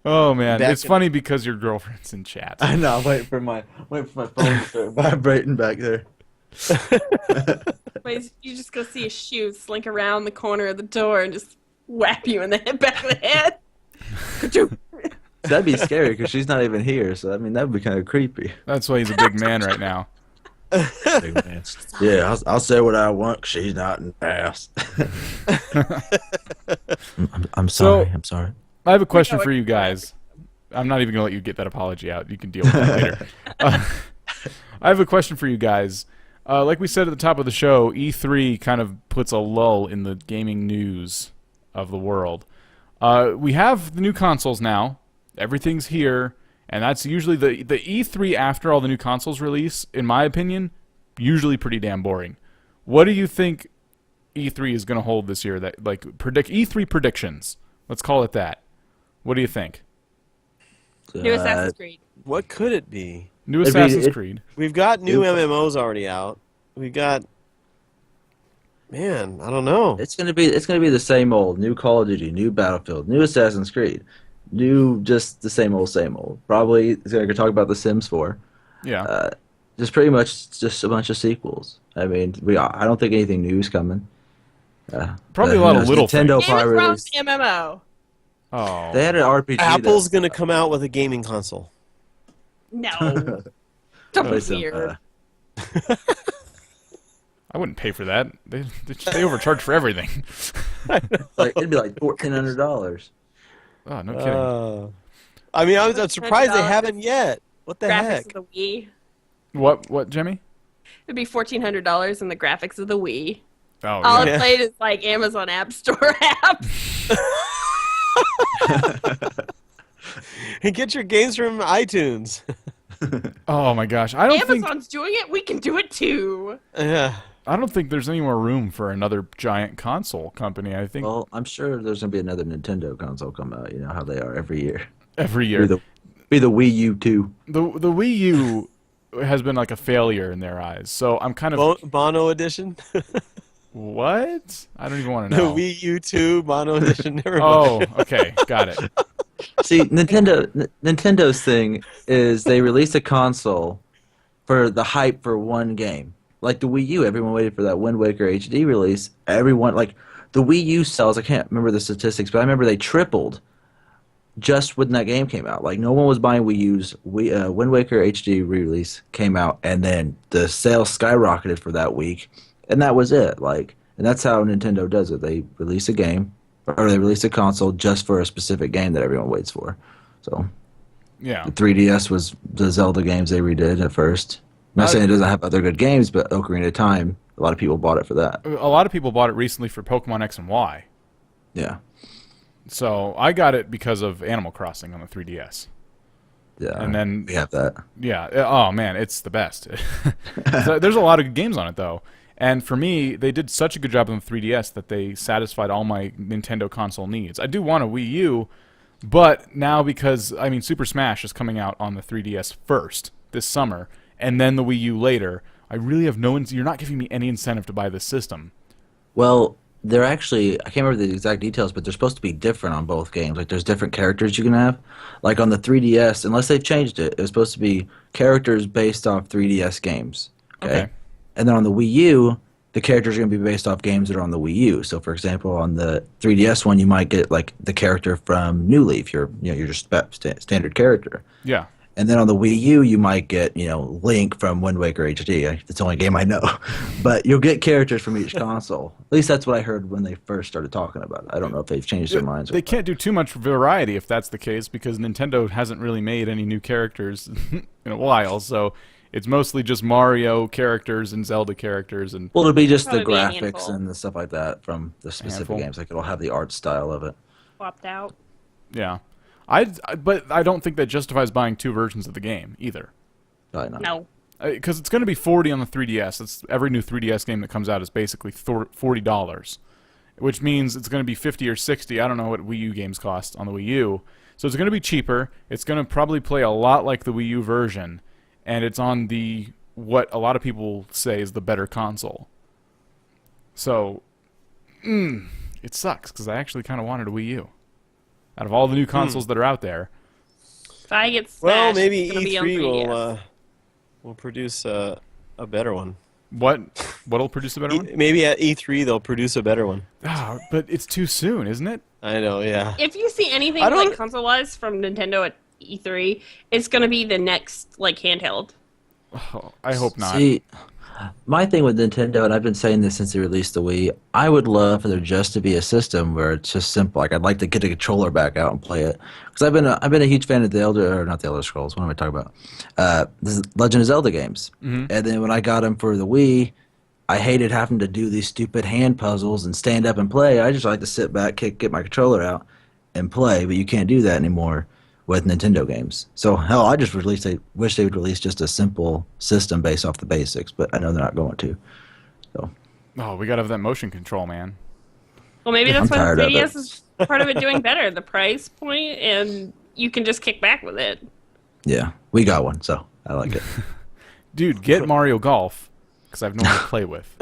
Speaker 2: Oh, man.
Speaker 5: Back
Speaker 2: It's
Speaker 5: in-
Speaker 2: funny because your girlfriend's in chat.
Speaker 3: I know. I'm waiting for my phone to start vibrating back there.
Speaker 4: Wait, you just go see a shoe slink around the corner of the door and just whap you in the back of the head. Ka-choo.
Speaker 3: That'd be scary because she's not even here. So I mean, that'd be kind of creepy.
Speaker 2: That's why he's a big man right now.
Speaker 3: Yeah, I'll say what I want 'cause she's not in the house. I'm sorry.
Speaker 2: So-
Speaker 3: I'm sorry.
Speaker 2: I have a question for you guys. I'm not even going to let you get that apology out. You can deal with that later. I have a question for you guys. Like we said at the top of the show, E3 kind of puts a lull in the gaming news of the world. We have the new consoles now. Everything's here. And that's usually the E3 after all the new consoles release, in my opinion, usually pretty damn boring. What do you think E3 is going to hold this year? That E3 predictions. Let's call it that. What do you think?
Speaker 4: New Assassin's Creed.
Speaker 5: What could it be?
Speaker 2: New
Speaker 3: It'd be-
Speaker 2: Assassin's
Speaker 3: it-
Speaker 2: Creed.
Speaker 5: We've got new MMOs already out. We've got... Man, I don't know.
Speaker 3: It's gonna be the same old. New Call of Duty, new Battlefield, new Assassin's Creed, new just the same old. Probably they're gonna talk about The Sims 4.
Speaker 2: Yeah.
Speaker 3: Just pretty much just a bunch of sequels. I mean, I don't think anything new is coming.
Speaker 2: Probably a lot of little
Speaker 3: Nintendo
Speaker 2: things.
Speaker 4: Game of
Speaker 3: probably
Speaker 4: Thrones
Speaker 3: released.
Speaker 4: MMO.
Speaker 2: Oh.
Speaker 3: They had an RPG.
Speaker 5: Apple's going to come out with a gaming console.
Speaker 4: No. Don't be
Speaker 3: Some,
Speaker 4: weird.
Speaker 2: I wouldn't pay for that. They overcharge for everything.
Speaker 3: it'd be like $1,400.
Speaker 2: Oh, no kidding.
Speaker 5: I mean, I'm surprised they haven't yet. What the
Speaker 4: Graphics
Speaker 5: heck?
Speaker 4: of the Wii.
Speaker 2: What, Jimmy?
Speaker 4: It'd be $1,400 in the graphics of the Wii.
Speaker 2: Oh,
Speaker 4: All
Speaker 2: yeah.
Speaker 4: it played is like Amazon App Store app.
Speaker 5: And get your games from iTunes.
Speaker 2: Oh my gosh. I don't think
Speaker 4: Amazon's doing it. We can do it too.
Speaker 5: Yeah.
Speaker 2: I don't think there's any more room for another giant console company. I think
Speaker 3: Well, I'm sure there's gonna be another Nintendo console come out. You know how they are every year.
Speaker 2: every year
Speaker 3: Be the Wii U 2.
Speaker 2: the Wii U has been like a failure in their eyes. So I'm kind of
Speaker 5: Mono edition?
Speaker 2: what? I don't even want
Speaker 5: The
Speaker 2: to know.
Speaker 5: Wii U 2 Mono edition. Never mind.
Speaker 2: Oh, okay, got it.
Speaker 3: See, Nintendo's thing is they release a console for the hype for one game. Like the Wii U, everyone waited for that Wind Waker HD release. Everyone, like, the Wii U sales, I can't remember the statistics, but I remember they tripled just when that game came out. Like, no one was buying Wii U's. Wind Waker HD re-release came out, and then the sales skyrocketed for that week, and that was it. Like, and that's how Nintendo does it. They release a game, or they release a console just for a specific game that everyone waits for. So,
Speaker 2: Yeah.
Speaker 3: the 3DS was the Zelda games they redid at first. I'm not saying it doesn't have other good games, but Ocarina of Time, a lot of people bought it for that.
Speaker 2: A lot of people bought it recently for Pokemon X and Y.
Speaker 3: Yeah.
Speaker 2: So I got it because of Animal Crossing on the 3DS.
Speaker 3: Yeah.
Speaker 2: And then
Speaker 3: we have that.
Speaker 2: Yeah. Oh man, it's the best. So there's a lot of good games on it though, and for me, they did such a good job on the 3DS that they satisfied all my Nintendo console needs. I do want a Wii U, but now because Super Smash is coming out on the 3DS first this summer, and then the Wii U later, I really have no. You're not giving me any incentive to buy this system.
Speaker 3: Well, they're actually, I can't remember the exact details, but they're supposed to be different on both games. Like there's different characters you can have. Like on the 3DS, unless they've changed it, it was supposed to be characters based off 3DS games. Okay. And then on the Wii U, the characters are going to be based off games that are on the Wii U. So for example, on the 3DS one, you might get like the character from New Leaf, your just standard character.
Speaker 2: Yeah.
Speaker 3: And then on the Wii U, you might get, Link from Wind Waker HD. It's the only game I know. But you'll get characters from each console. At least that's what I heard when they first started talking about it. I don't know if they've changed their minds.
Speaker 2: They can't do too much variety if that's the case, because Nintendo hasn't really made any new characters in a while. So it's mostly just Mario characters and Zelda characters.
Speaker 3: Well, it'll be just the
Speaker 4: Probably be a
Speaker 3: graphics
Speaker 4: handful.
Speaker 3: and the stuff like that from the specific
Speaker 2: Handful.
Speaker 3: games. Like it'll have the art style of it.
Speaker 4: Swapped out.
Speaker 2: Yeah. But I don't think that justifies buying two versions of the game either.
Speaker 3: Probably not.
Speaker 4: No.
Speaker 2: Because it's going to be $40 on the 3DS. Every new 3DS game that comes out is basically $40, which means it's going to be $50 or $60. I don't know what Wii U games cost on the Wii U. So it's going to be cheaper. It's going to probably play a lot like the Wii U version, and it's on what a lot of people say is the better console. So, it sucks because I actually kind of wanted a Wii U. Out of all the new consoles that are out there.
Speaker 4: If I get smashed,
Speaker 5: Well, maybe
Speaker 4: it's gonna be on
Speaker 5: E3
Speaker 4: 3DS.
Speaker 5: will produce a better one.
Speaker 2: What'll produce a better one?
Speaker 5: Maybe at E3 they'll produce a better one.
Speaker 2: But it's too soon, isn't it?
Speaker 5: I know, yeah.
Speaker 4: If you see anything
Speaker 5: I don't-
Speaker 4: like console-wise from Nintendo at E3, it's gonna be the next like handheld.
Speaker 2: Oh, I hope not.
Speaker 3: See, my thing with Nintendo, and I've been saying this since they released the Wii, I would love for there just to be a system where it's just simple. Like I'd like to get a controller back out and play it, because I've been a huge fan of the not the Elder Scrolls. What am I talking about? The Legend of Zelda games. And then when I got them for the Wii, I hated having to do these stupid hand puzzles and stand up and play. I just like to sit back, get my controller out, and play. But you can't do that anymore with Nintendo games. So hell, I just wish they would release just a simple system based off the basics, but I know they're not going to. So
Speaker 2: Oh, we gotta have that motion control, man.
Speaker 4: Well, maybe that's
Speaker 3: I'm
Speaker 4: why
Speaker 3: tired
Speaker 4: the
Speaker 3: of
Speaker 4: 3DS
Speaker 3: it.
Speaker 4: is part of it doing better. The price point, and you can just kick back with it.
Speaker 3: yeah, we got one, so I like it.
Speaker 2: Dude, get Mario Golf, because I have no one to play with.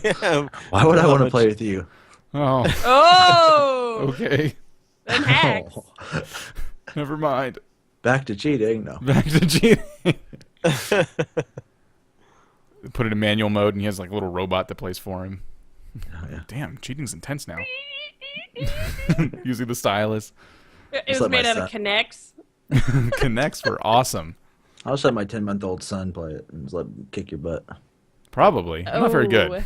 Speaker 5: Yeah.
Speaker 3: Why would I want to play with you?
Speaker 2: Oh,
Speaker 4: Oh,
Speaker 2: okay.
Speaker 4: then hacks.
Speaker 2: Never mind.
Speaker 3: Back to cheating? No.
Speaker 2: Back to cheating. Put it in manual mode, and he has like a little robot that plays for him.
Speaker 3: Oh, yeah.
Speaker 2: Damn, cheating's intense now. Using the stylus.
Speaker 4: It
Speaker 3: Just
Speaker 4: was
Speaker 3: let my
Speaker 4: made out of
Speaker 3: son-
Speaker 4: connects.
Speaker 2: Connects were awesome.
Speaker 3: I'll just let my 10-month-old son play it and just let him kick your butt.
Speaker 2: Probably. Not very good.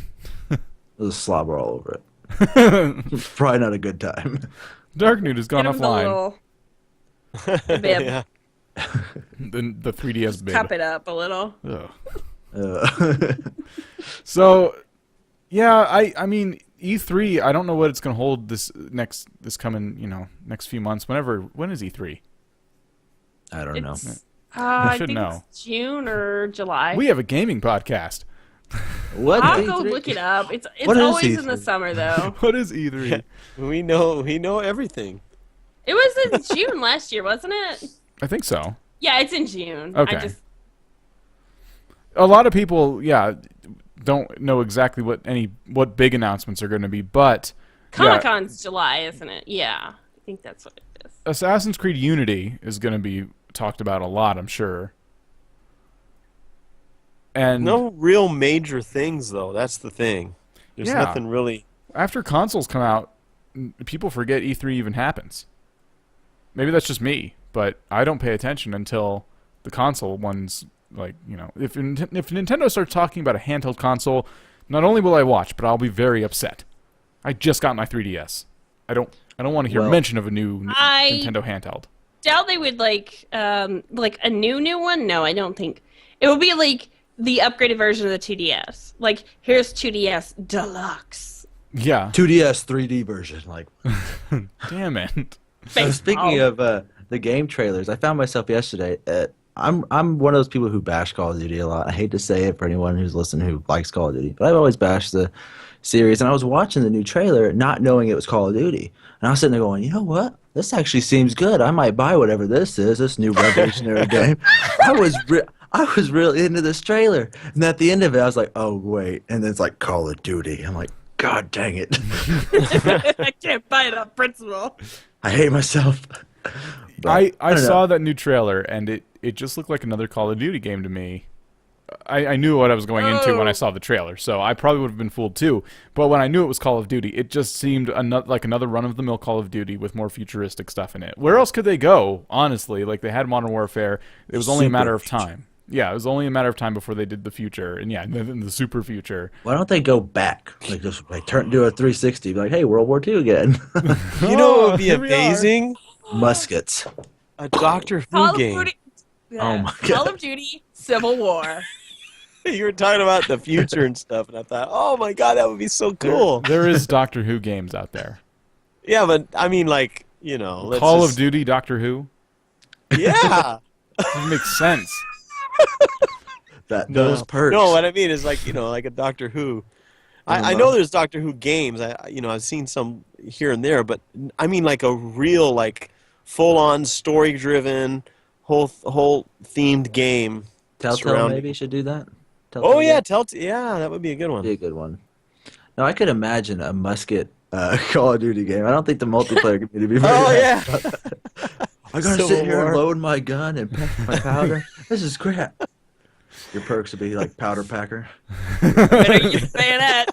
Speaker 3: There's slobber all over it. Probably not a good time.
Speaker 2: DarkNewt has gone
Speaker 4: Get him the
Speaker 2: offline.
Speaker 4: little bib.
Speaker 5: Yeah.
Speaker 2: The 3DS bib.
Speaker 4: Cup it up a little.
Speaker 2: Ugh. So, yeah, I mean E3. I don't know what it's gonna hold this coming next few months. When is E3?
Speaker 3: I don't know.
Speaker 4: It's,
Speaker 2: I
Speaker 4: I
Speaker 2: should
Speaker 4: think
Speaker 2: know.
Speaker 4: it's June or July.
Speaker 2: We have a gaming podcast.
Speaker 3: What?
Speaker 4: I'll go look it up. It's
Speaker 3: What is
Speaker 4: always in the
Speaker 3: E3?
Speaker 4: summer though.
Speaker 2: What is E3?
Speaker 5: We know everything.
Speaker 4: It was in June last year, wasn't it?
Speaker 2: I think so.
Speaker 4: Yeah, it's in June.
Speaker 2: Okay. A lot of people, don't know exactly what big announcements are going to be, but
Speaker 4: Comic Con's July, isn't it? Yeah, I think that's what it is.
Speaker 2: Assassin's Creed Unity is going to be talked about a lot, I'm sure. And
Speaker 5: No real major things though. That's the thing. There's
Speaker 2: Yeah.
Speaker 5: nothing really.
Speaker 2: after consoles come out, people forget E3 even happens. Maybe that's just me, but I don't pay attention until the console ones. Like, if Nintendo starts talking about a handheld console, not only will I watch, but I'll be very upset. I just got my 3DS. I don't want to hear
Speaker 3: Well,
Speaker 2: mention of a new
Speaker 4: I-
Speaker 2: Nintendo handheld.
Speaker 4: Doubt they would like a new one. No, I don't think it would be like the upgraded version of the 2DS. Like, here's 2DS Deluxe.
Speaker 2: Yeah.
Speaker 3: 2DS 3D version. Like,
Speaker 2: Damn it.
Speaker 3: so speaking of the game trailers, I found myself yesterday at. I'm one of those people who bash Call of Duty a lot. I hate to say it for anyone who's listening who likes Call of Duty, but I've always bashed the series. And I was watching the new trailer, not knowing it was Call of Duty, and I was sitting there going, you know what? This actually seems good. I might buy whatever this is. This new revolutionary game. I was really into this trailer, and at the end of it, I was like, oh wait, and then it's like Call of Duty. I'm like, God dang it.
Speaker 4: I can't buy it on principle.
Speaker 3: I hate myself. But,
Speaker 2: I
Speaker 3: don't know.
Speaker 2: saw that new trailer, and it just looked like another Call of Duty game to me. I knew what I was going into when I saw the trailer, so I probably would have been fooled too. But when I knew it was Call of Duty, it just seemed like another run-of-the-mill Call of Duty with more futuristic stuff in it. Where else could they go, honestly? Like, they had Modern Warfare. It was only a matter of time. Yeah, it was only a matter of time before they did the future, and yeah, then the super future.
Speaker 3: Why don't they go back? Like, just do a 360. Be like, hey, World War II again.
Speaker 5: You know what would be
Speaker 2: Here we are.
Speaker 5: amazing?
Speaker 3: Muskets.
Speaker 5: A Doctor Who
Speaker 4: Call of
Speaker 5: game.
Speaker 4: Duty.
Speaker 3: Oh my
Speaker 4: Call
Speaker 3: God.
Speaker 4: of Duty Civil War.
Speaker 5: You were talking about the future and stuff, and I thought, oh my god, that would be so cool.
Speaker 2: There is Doctor Who games out there.
Speaker 5: Yeah, but I mean, like, you know, let's
Speaker 2: Call
Speaker 5: just,
Speaker 2: of Duty, Doctor Who.
Speaker 5: Yeah.
Speaker 2: Doesn't make sense.
Speaker 3: Those perks.
Speaker 5: No, what I mean is like, you know, like a Doctor Who. I know there's Doctor Who games. I've seen some here and there, but I mean like a real like full-on story-driven whole themed game.
Speaker 3: Telltale
Speaker 5: surrounding-
Speaker 3: maybe should do that.
Speaker 5: Oh
Speaker 3: Telltale
Speaker 5: yeah,
Speaker 3: game?
Speaker 5: yeah, that would be a good one.
Speaker 3: Be a good one. No, I could imagine a musket Call of Duty game. I don't think the multiplayer community would be very
Speaker 5: Oh yeah.
Speaker 3: I gotta
Speaker 5: Civil
Speaker 3: sit here and
Speaker 5: War.
Speaker 3: load my gun and pack my powder. This is crap. Your perks would be like powder packer.
Speaker 4: Better use bayonet.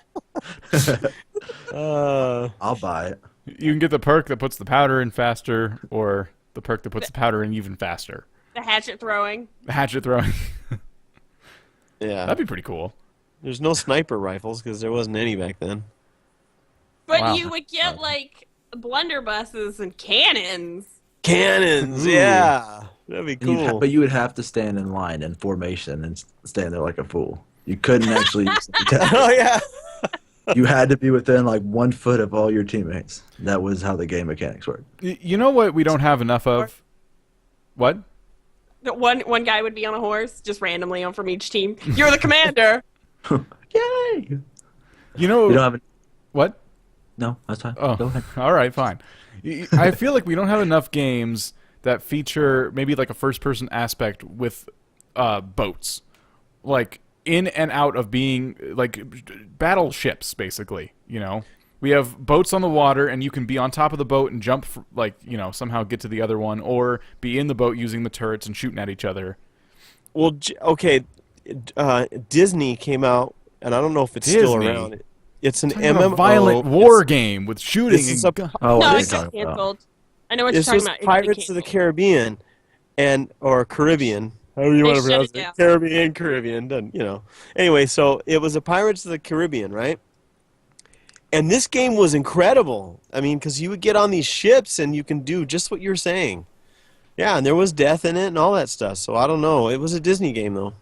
Speaker 3: I'll buy it.
Speaker 2: You can get the perk that puts the powder in faster, or the perk that puts the powder in even faster.
Speaker 4: The hatchet throwing.
Speaker 2: Hatchet throwing.
Speaker 5: Yeah.
Speaker 2: That'd be pretty cool.
Speaker 5: There's no sniper rifles because there wasn't any back then.
Speaker 4: But
Speaker 2: Wow.
Speaker 4: you would get like blunderbusses and cannons.
Speaker 5: Cannons, yeah. That'd be cool.
Speaker 3: But you would have to stand in line in formation and stand there like a fool. You couldn't actually use the attack.
Speaker 5: Oh yeah.
Speaker 3: You had to be within like 1 foot of all your teammates. That was how the game mechanics worked.
Speaker 2: You know what we don't have enough of? What?
Speaker 4: That one guy would be on a horse, just randomly on from each team. You're the commander.
Speaker 3: Yay!
Speaker 2: You know
Speaker 3: We don't have it.
Speaker 2: what?
Speaker 3: No, that's fine.
Speaker 2: Oh,
Speaker 3: Go ahead.
Speaker 2: all right, fine. I feel like we don't have enough games that feature maybe like a first-person aspect with boats, like in and out of being like battleships, basically. You know, we have boats on the water, and you can be on top of the boat and jump, like, you know, somehow get to the other one, or be in the boat using the turrets and shooting at each other.
Speaker 5: Well, okay. Disney came out, and I don't know if it's still
Speaker 2: Disney?
Speaker 5: around. It's an
Speaker 2: Talking about
Speaker 5: MMO.
Speaker 2: a violent war
Speaker 5: It's-
Speaker 2: game with shooting
Speaker 5: This is
Speaker 2: and
Speaker 5: a-
Speaker 2: gun.
Speaker 3: Oh,
Speaker 4: No,
Speaker 3: what are
Speaker 4: it's
Speaker 3: you
Speaker 4: got
Speaker 3: talking about?
Speaker 4: canceled. I know what
Speaker 5: This
Speaker 4: you're
Speaker 5: was
Speaker 4: talking about. It's been
Speaker 5: Pirates of the
Speaker 4: canceled.
Speaker 5: Caribbean, or Caribbean, however you
Speaker 4: They
Speaker 5: want to
Speaker 4: shut
Speaker 5: pronounce
Speaker 4: it
Speaker 5: it.
Speaker 4: down.
Speaker 5: Caribbean, doesn't, you know. Anyway, so it was a Pirates of the Caribbean, right? And this game was incredible. I mean, because you would get on these ships and you can do just what you're saying. Yeah, and there was death in it and all that stuff. So I don't know. It was a Disney game though.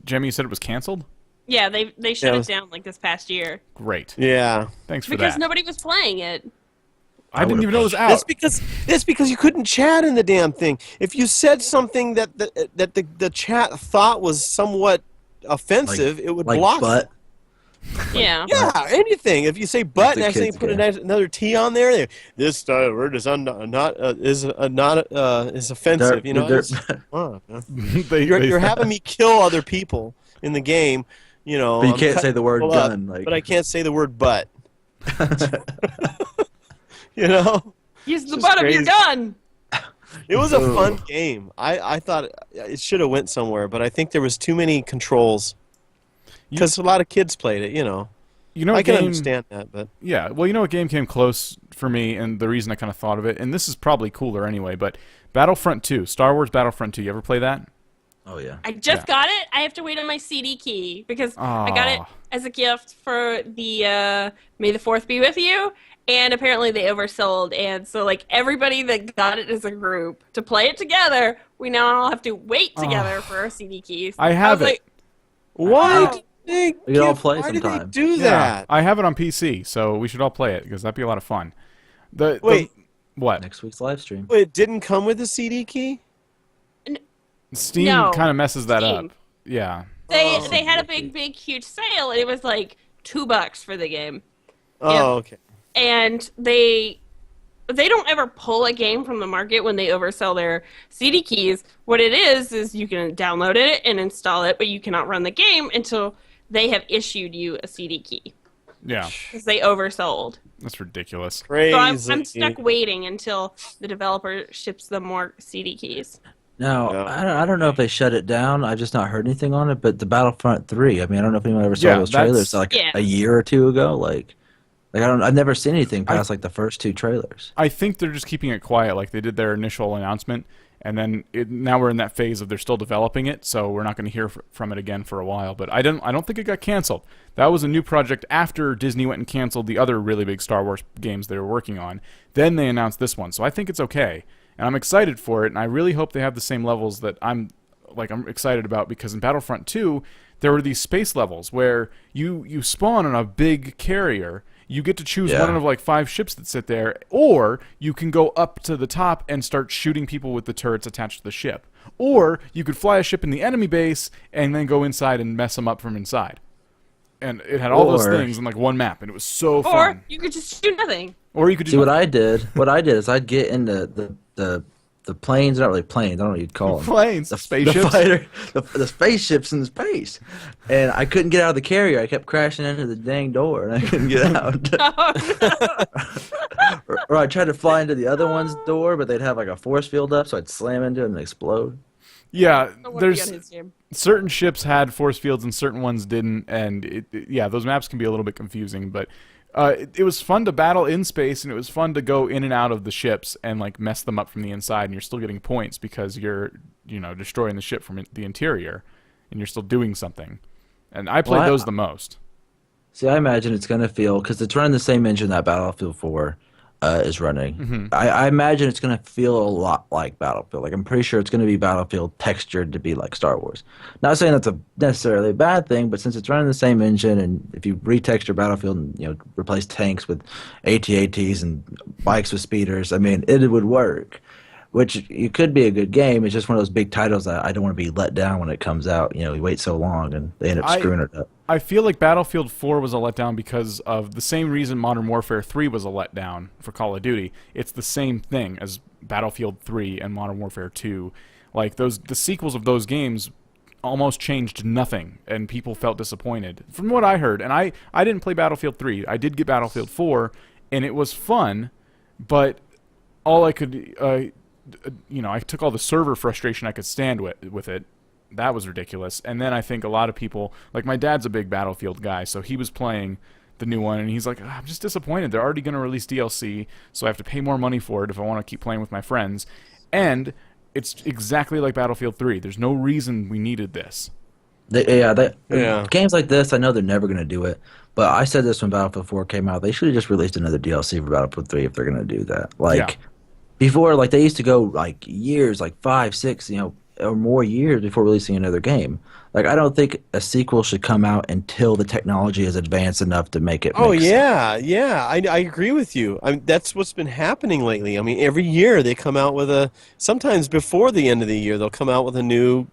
Speaker 2: Jimmy, you said it was canceled?
Speaker 4: Yeah, they shut
Speaker 5: Yeah, it
Speaker 4: it
Speaker 5: was-
Speaker 4: down like this past year
Speaker 2: Great.
Speaker 5: Yeah.
Speaker 2: Thanks for
Speaker 4: because
Speaker 2: that.
Speaker 4: nobody was playing it.
Speaker 2: I didn't even know it was out.
Speaker 5: That's because you couldn't chat in the damn thing. If you said something that the chat thought was somewhat offensive, it would
Speaker 3: Like
Speaker 5: block
Speaker 3: butt.
Speaker 5: it.
Speaker 4: Yeah.
Speaker 5: Yeah, anything. If you say butt
Speaker 3: the
Speaker 5: and accidentally
Speaker 3: kids
Speaker 5: put
Speaker 3: game.
Speaker 5: another T on there, this word is is offensive. You know,
Speaker 3: They're-
Speaker 5: it's-
Speaker 2: They-
Speaker 5: you're having me kill other people in the game. You know,
Speaker 3: But you
Speaker 5: I'm
Speaker 3: can't
Speaker 5: cutting
Speaker 3: say the word
Speaker 5: people up,
Speaker 3: gun. Like,
Speaker 5: but I can't say the word butt. You know,
Speaker 4: Use the
Speaker 5: Just
Speaker 4: butt of your
Speaker 5: crazy.
Speaker 4: gun.
Speaker 5: it was a fun game. I thought it should have went somewhere, but I think there was too many controls because a lot of kids played it. You know,
Speaker 2: You know,
Speaker 5: I
Speaker 2: what
Speaker 5: can
Speaker 2: game,
Speaker 5: understand that, but
Speaker 2: Yeah, well, you know what game came close for me, and the reason I kind of thought of it, and this is probably cooler anyway, but Battlefront 2, Star Wars Battlefront 2. You ever play that?
Speaker 3: oh yeah.
Speaker 4: I just got it. I have to wait on my CD key because I got it
Speaker 2: Aw.
Speaker 4: as a gift for the May the 4th be with you. And apparently they oversold. And so, like, everybody that got it as a group to play it together, we now all have to wait together for our CD keys.
Speaker 2: I have
Speaker 4: was
Speaker 2: it.
Speaker 4: like,
Speaker 5: why?
Speaker 4: Oh.
Speaker 5: did they
Speaker 3: We could all
Speaker 5: give-
Speaker 3: play
Speaker 5: why did
Speaker 3: sometime.
Speaker 5: they do that?
Speaker 2: I have it on PC, so we should all play it because that'd be a lot of fun.
Speaker 5: Wait.
Speaker 2: What?
Speaker 3: Next week's live stream.
Speaker 5: It didn't come with a CD key?
Speaker 2: Steam
Speaker 4: No.
Speaker 2: kind of messes that
Speaker 4: Steam.
Speaker 2: up. Yeah.
Speaker 4: they had a big, huge sale, and it was like $2 for the game.
Speaker 5: Oh,
Speaker 4: Yeah.
Speaker 5: okay.
Speaker 4: And they don't ever pull a game from the market when they oversell their CD keys. What it is you can download it and install it, but you cannot run the game until they have issued you a CD key.
Speaker 2: Yeah,
Speaker 4: because they oversold.
Speaker 2: that's ridiculous.
Speaker 5: Crazy.
Speaker 4: So I'm stuck waiting until the developer ships them more CD keys.
Speaker 3: Now,
Speaker 5: Yeah.
Speaker 3: I don't know if they shut it down. I've just not heard anything on it. But the Battlefront 3, I mean, I don't know if anyone ever saw
Speaker 2: Yeah,
Speaker 3: those trailers
Speaker 2: that's-
Speaker 3: like
Speaker 4: Yeah.
Speaker 3: a year or two ago. I've never seen anything past like the first 2 trailers.
Speaker 2: I think they're just keeping it quiet, like they did their initial announcement, and then now we're in that phase of they're still developing it, so we're not going to hear from it again for a while. But I don't think it got canceled. That was a new project after Disney went and canceled the other really big Star Wars games they were working on. Then they announced this one, so I think it's okay, and I'm excited for it. And I really hope they have the same levels that I'm excited about, because in Battlefront 2 there were these space levels where you spawn on a big carrier. You get to choose one of like 5 ships that sit there, or you can go up to the top and start shooting people with the turrets attached to the ship. Or you could fly a ship in the enemy base and then go inside and mess them up from inside. And it had all those things in like one map, and it was so
Speaker 4: Or
Speaker 2: fun.
Speaker 4: you could just do nothing.
Speaker 2: Or you could do
Speaker 3: See what I did? What I did is I'd get into the planes, not really planes. I don't know what you'd call them.
Speaker 2: planes, spaceships.
Speaker 3: The fighter, the spaceships in space, and I couldn't get out of the carrier. I kept crashing into the dang door, and I couldn't get out. or I'd try to fly into the other one's door, but they'd have like a force field up, so I'd slam into it and explode.
Speaker 2: Yeah,
Speaker 4: I wanna be on
Speaker 2: there's
Speaker 4: his team.
Speaker 2: certain ships had force fields and certain ones didn't, and those maps can be a little bit confusing, but it was fun to battle in space, and it was fun to go in and out of the ships and like mess them up from the inside, and you're still getting points because you're destroying the ship from the interior, and you're still doing something. And I played those the most.
Speaker 3: See, I imagine it's going to feel, because it's running the same engine that Battlefield 4 is running.
Speaker 2: Mm-hmm.
Speaker 3: I imagine it's going to feel a lot like Battlefield. Like, I'm pretty sure it's going to be Battlefield textured to be like Star Wars. Not saying that's necessarily a bad thing, but since it's running the same engine, and if you retexture Battlefield and replace tanks with AT-ATs and bikes with speeders, I mean, it would work. Which it could be a good game. It's just one of those big titles that I don't want to be let down when it comes out. You wait so long and they end up screwing it up.
Speaker 2: I feel like Battlefield 4 was a letdown because of the same reason Modern Warfare 3 was a letdown for Call of Duty. It's the same thing as Battlefield 3 and Modern Warfare 2. Like the sequels of those games almost changed nothing, and people felt disappointed. From what I heard, and I didn't play Battlefield 3. I did get Battlefield 4, and it was fun, but all I could... I took all the server frustration I could stand with it. That was ridiculous. And then I think a lot of people, like my dad's a big Battlefield guy, so he was playing the new one, and he's like, I'm just disappointed. They're already going to release DLC, so I have to pay more money for it if I want to keep playing with my friends. And it's exactly like Battlefield 3. There's no reason we needed this.
Speaker 3: Games like this, I know they're never going to do it, but I said this when Battlefield 4 came out. They should have just released another DLC for Battlefield 3 if they're going to do that. Before, they used to go years, 5, 6, or more years before releasing another game. I don't think a sequel should come out until the technology is advanced enough to make it.
Speaker 5: I agree with you. That's what's been happening lately. I mean, every year they come out with sometimes before the end of the year they'll come out with a new,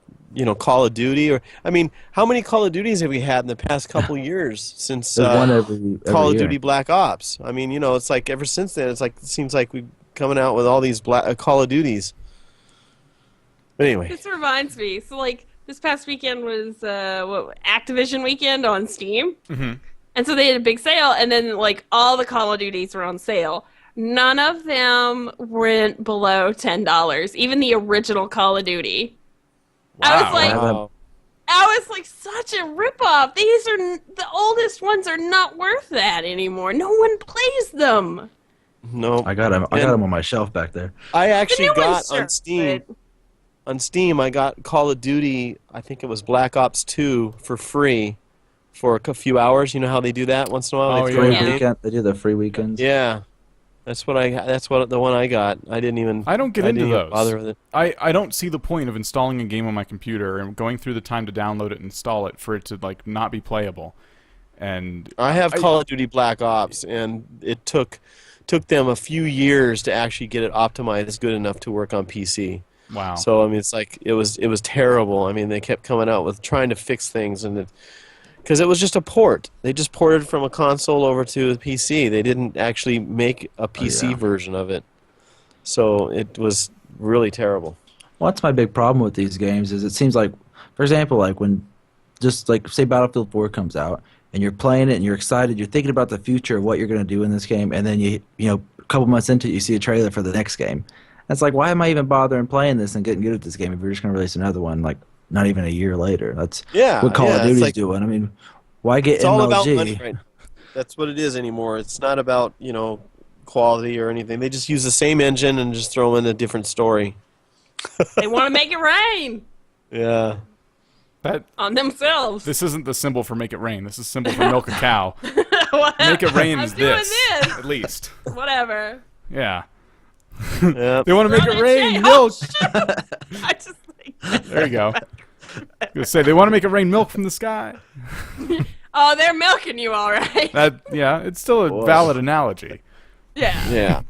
Speaker 5: Call of Duty. How many Call of Duties have we had in the past couple years since
Speaker 3: one every
Speaker 5: Call of
Speaker 3: year.
Speaker 5: Duty Black Ops? It's like ever since then, it seems like we've coming out with all these Call of Duties. But anyway,
Speaker 4: This reminds me. So, this past weekend was Activision weekend on Steam, and so they had a big sale, and then all the Call of Duties were on sale. None of them went below $10. Even the original Call of Duty.
Speaker 2: Wow.
Speaker 4: I was like, such a ripoff. These are the oldest ones are not worth that anymore. No one plays them.
Speaker 5: no,
Speaker 3: I got them. I got them on my shelf back there.
Speaker 5: I actually
Speaker 4: The new
Speaker 5: got
Speaker 4: ones, sure,
Speaker 5: on Steam.
Speaker 4: but-
Speaker 5: On Steam, I got Call of Duty. I think it was Black Ops 2 for free for a few hours. You know how they do that once in a while.
Speaker 2: Oh,
Speaker 5: They
Speaker 2: yeah.
Speaker 5: throw
Speaker 3: Free
Speaker 5: it in.
Speaker 3: weekend. They do the free weekends.
Speaker 5: Yeah, that's what the one I got. I didn't even.
Speaker 2: I don't get
Speaker 5: I
Speaker 2: into
Speaker 5: didn't even
Speaker 2: those.
Speaker 5: Bother with it.
Speaker 2: I don't see the point of installing a game on my computer and going through the time to download it and install it for it to not be playable. And
Speaker 5: I have Call of Duty Black Ops, and it took them a few years to actually get it optimized good enough to work on PC.
Speaker 2: wow.
Speaker 5: So it was terrible. They kept coming out with trying to fix things, and because it was just a port. They just ported from a console over to a PC. They didn't actually make a PC version of it. So it was really terrible.
Speaker 3: Well, that's my big problem with these games is it seems like, for example, when say Battlefield 4 comes out, and you're playing it and you're excited, you're thinking about the future of what you're going to do in this game, and then you know a couple months into it, you see a trailer for the next game. It's like, why am I even bothering playing this and getting good at this game if you're just going to release another one like not even a year later? That's what Call of Duty's like, doing. I mean, why get
Speaker 5: it's
Speaker 3: MLG?
Speaker 5: all about money, right? That's what it is anymore. It's not about quality or anything. They just use the same engine and just throw in a different story.
Speaker 4: They want to make it rain.
Speaker 5: Yeah.
Speaker 4: On themselves.
Speaker 2: This isn't the symbol for make it rain. This is symbol for milk a cow.
Speaker 4: What?
Speaker 2: Make it rain
Speaker 4: I'm
Speaker 2: is
Speaker 4: doing
Speaker 2: this,
Speaker 4: this.
Speaker 2: at least.
Speaker 4: Whatever.
Speaker 2: Yeah.
Speaker 5: Yep.
Speaker 2: They want to make it rain milk.
Speaker 4: I just like.
Speaker 2: There you go. I was gonna say they want to make it rain milk from the sky.
Speaker 4: Oh, they're milking you, all right.
Speaker 2: Yeah, it's still a valid analogy.
Speaker 4: Yeah.
Speaker 5: Yeah.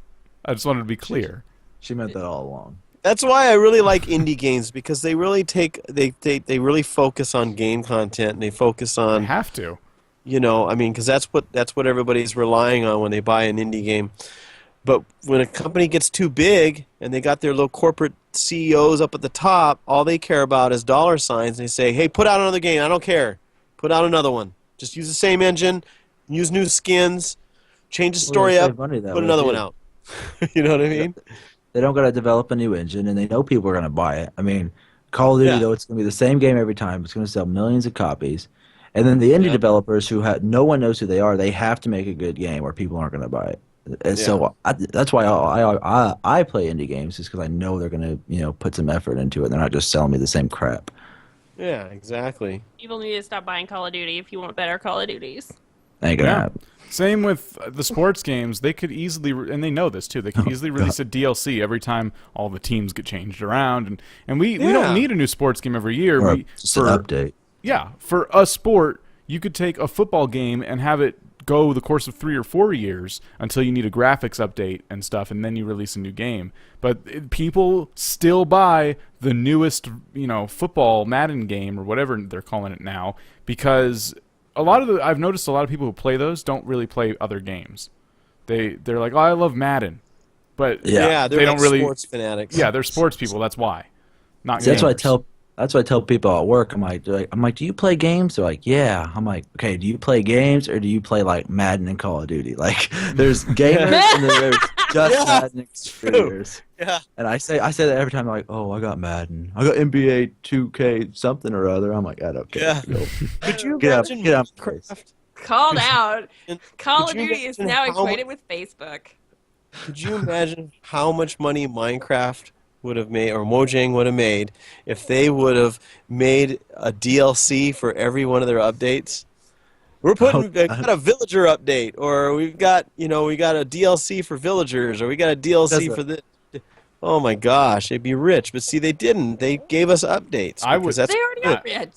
Speaker 2: I just wanted to be clear.
Speaker 3: She meant that all along.
Speaker 5: That's why I really like indie games, because they really they really focus on game content, and they focus
Speaker 2: I
Speaker 5: on
Speaker 2: have to.
Speaker 5: because that's what everybody's relying on when they buy an indie game. But when a company gets too big and they got their little corporate CEOs up at the top, all they care about is dollar signs. And they say, "Hey, put out another game. I don't care. Put out another one. Just use the same engine, use new skins, change the story up, put another one out." You know what I mean?
Speaker 3: They don't got to develop a new engine, and they know people are going to buy it. I mean, Call of Duty, though, it's going to be the same game every time. It's going to sell millions of copies. And then the indie developers who no one knows who they are, they have to make a good game or people aren't going to buy it. And so that's why I play indie games, is because I know they're going to put some effort into it. They're not just selling me the same crap.
Speaker 5: Yeah, exactly.
Speaker 4: People need to stop buying Call of Duty if you want better Call of Duties.
Speaker 3: Ain't going to happen.
Speaker 2: Same with the sports games. They could easily, and they know this too, they could easily release a DLC every time all the teams get changed around. And we don't need a new sports game every year.
Speaker 3: Or just an update.
Speaker 2: Yeah, for a sport, you could take a football game and have it go the course of 3 or 4 years until you need a graphics update and stuff, and then you release a new game. But people still buy the newest, football Madden game or whatever they're calling it now, because I've noticed a lot of people who play those don't really play other games. They're like, "Oh, I love Madden," but
Speaker 5: they're
Speaker 2: they don't really
Speaker 5: sports fanatics.
Speaker 2: Yeah, they're sports people. That's why. Not
Speaker 3: See,
Speaker 2: gamers.
Speaker 3: that's what I tell people at work. I'm like, do you play games? They're like, yeah. I'm like, okay, do you play games or do you play like Madden and Call of Duty? Like, there's gamers and then there's just Madden experience.
Speaker 5: Yeah.
Speaker 3: And I say that every time. I'm like, oh, I got Madden. I got NBA 2K something or other. I'm like, I don't care.
Speaker 5: Yeah. Could you
Speaker 3: Get out
Speaker 5: imagine
Speaker 3: of my face.
Speaker 5: Minecraft?
Speaker 4: Called out. Call of
Speaker 5: Could you
Speaker 4: Duty is
Speaker 5: imagine
Speaker 4: now
Speaker 5: how
Speaker 4: equated with Facebook.
Speaker 5: Could you imagine how much money Minecraft would have made, or Mojang would have made, if they would have made a DLC for every one of their updates? We're putting got a villager update, or we got a DLC for villagers, or we got a DLC for this. Oh my gosh, they'd be rich. But see, they didn't. They gave us updates.
Speaker 2: They
Speaker 4: already are rich.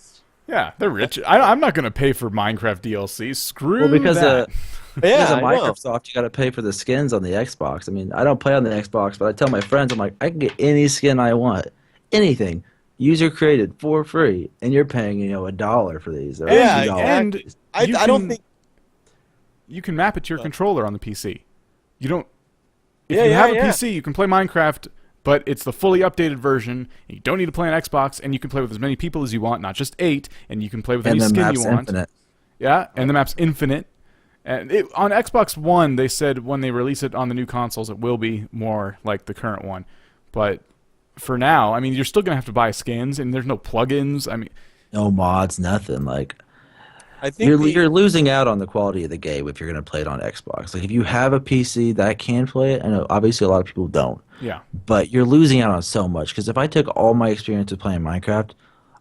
Speaker 2: Yeah, they're rich. I'm not going to pay for Minecraft DLC. Screw
Speaker 3: Because
Speaker 2: that.
Speaker 3: because of Microsoft, you got to pay for the skins on the Xbox. I mean, I don't play on the Xbox, but I tell my friends, I'm like, I can get any skin I want, anything, user created for free, and you're paying $1 for these. Or $2.
Speaker 2: And
Speaker 5: I don't think
Speaker 2: you can map it to your controller on the PC. You don't. If you have a PC, you can play Minecraft, but it's the fully updated version. You don't need to play on Xbox, and you can play with as many people as you want, not just 8, and you can play with any skin you want.
Speaker 3: Infinite.
Speaker 2: Yeah, and the map's infinite. And on Xbox One, they said when they release it on the new consoles, it will be more like the current one. But for now, I mean, you're still going to have to buy skins, and there's no plugins. I mean,
Speaker 3: No mods, nothing. Like,
Speaker 5: I think
Speaker 3: you're losing out on the quality of the game if you're going to play it on Xbox. Like, if you have a PC that can play it, I know obviously a lot of people don't.
Speaker 2: yeah.
Speaker 3: But you're losing out on so much, because if I took all my experience of playing Minecraft,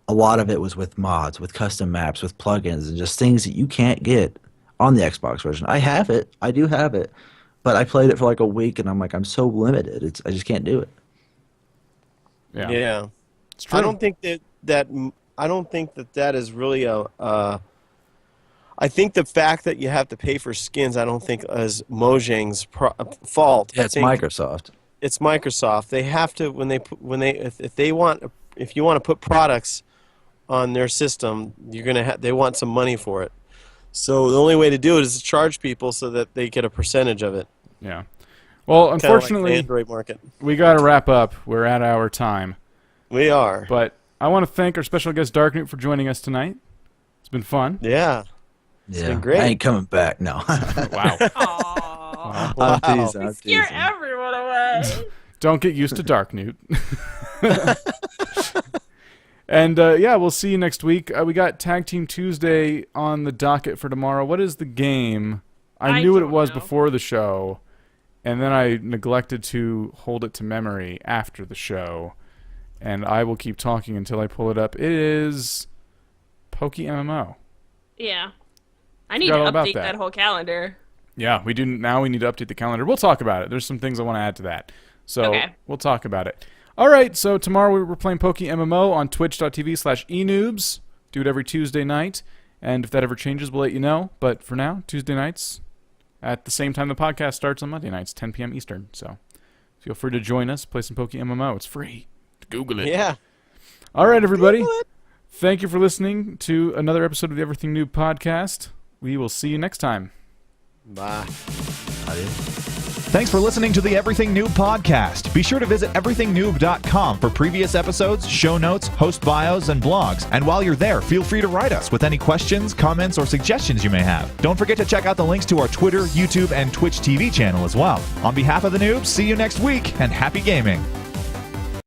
Speaker 3: a lot of it was with mods, with custom maps, with plugins, and just things that you can't get on the Xbox version. I have it. I do have it. But I played it for like a week, and I'm like, I'm so limited. I just can't do it.
Speaker 2: Yeah.
Speaker 5: Yeah.
Speaker 2: It's true.
Speaker 5: I don't think that is really a. I think the fact that you have to pay for skins, I don't think is Mojang's fault.
Speaker 3: Yeah,
Speaker 5: I
Speaker 3: it's
Speaker 5: think
Speaker 3: Microsoft.
Speaker 5: It's Microsoft. They have to if you want to put products on their system, they want some money for it. So the only way to do it is to charge people so that they get a percentage of it.
Speaker 2: Yeah. Well,
Speaker 5: Kinda like
Speaker 2: unfortunately,
Speaker 5: the Android market.
Speaker 2: we got to wrap up. We're at our time.
Speaker 5: We are.
Speaker 2: But I want to thank our special guest, DarkNewt, for joining us tonight. It's been fun.
Speaker 5: Yeah.
Speaker 3: Yeah,
Speaker 5: been great.
Speaker 3: I ain't coming back. No.
Speaker 2: Wow.
Speaker 4: Aww.
Speaker 3: I'm teasing. I'm
Speaker 4: Scare
Speaker 3: teasing.
Speaker 4: everyone away.
Speaker 2: Don't get used to DarkNewt. And yeah, we'll see you next week. We got Tag Team Tuesday on the docket for tomorrow. What is the game? I knew what it
Speaker 4: don't
Speaker 2: was
Speaker 4: know.
Speaker 2: before the show, and then I neglected to hold it to memory after the show. And I will keep talking until I pull it up. It is Poke MMO.
Speaker 4: Yeah. I need to
Speaker 2: Forgot all about
Speaker 4: update
Speaker 2: that.
Speaker 4: that whole calendar.
Speaker 2: Yeah, we do. Now we need to update the calendar. We'll talk about it. There's some things I want to add to that. So
Speaker 4: Okay.
Speaker 2: we'll talk about it. All right, so tomorrow we're playing Poke MMO on twitch.tv/enoobs. Do it every Tuesday night. And if that ever changes, we'll let you know. But for now, Tuesday nights at the same time the podcast starts on Monday nights, 10 p.m. Eastern. So feel free to join us, play some Poke MMO. It's free. Google it.
Speaker 5: Yeah.
Speaker 2: All right, everybody. Thank you for listening to another episode of the Everything Noob podcast. We will see you next time.
Speaker 5: Bye.
Speaker 1: Thanks for listening to the Everything Noob podcast. Be sure to visit everythingnoob.com for previous episodes, show notes, host bios, and blogs. And while you're there, feel free to write us with any questions, comments, or suggestions you may have. Don't forget to check out the links to our Twitter, YouTube, and Twitch TV channel as well. On behalf of the noobs, see you next week, and happy gaming.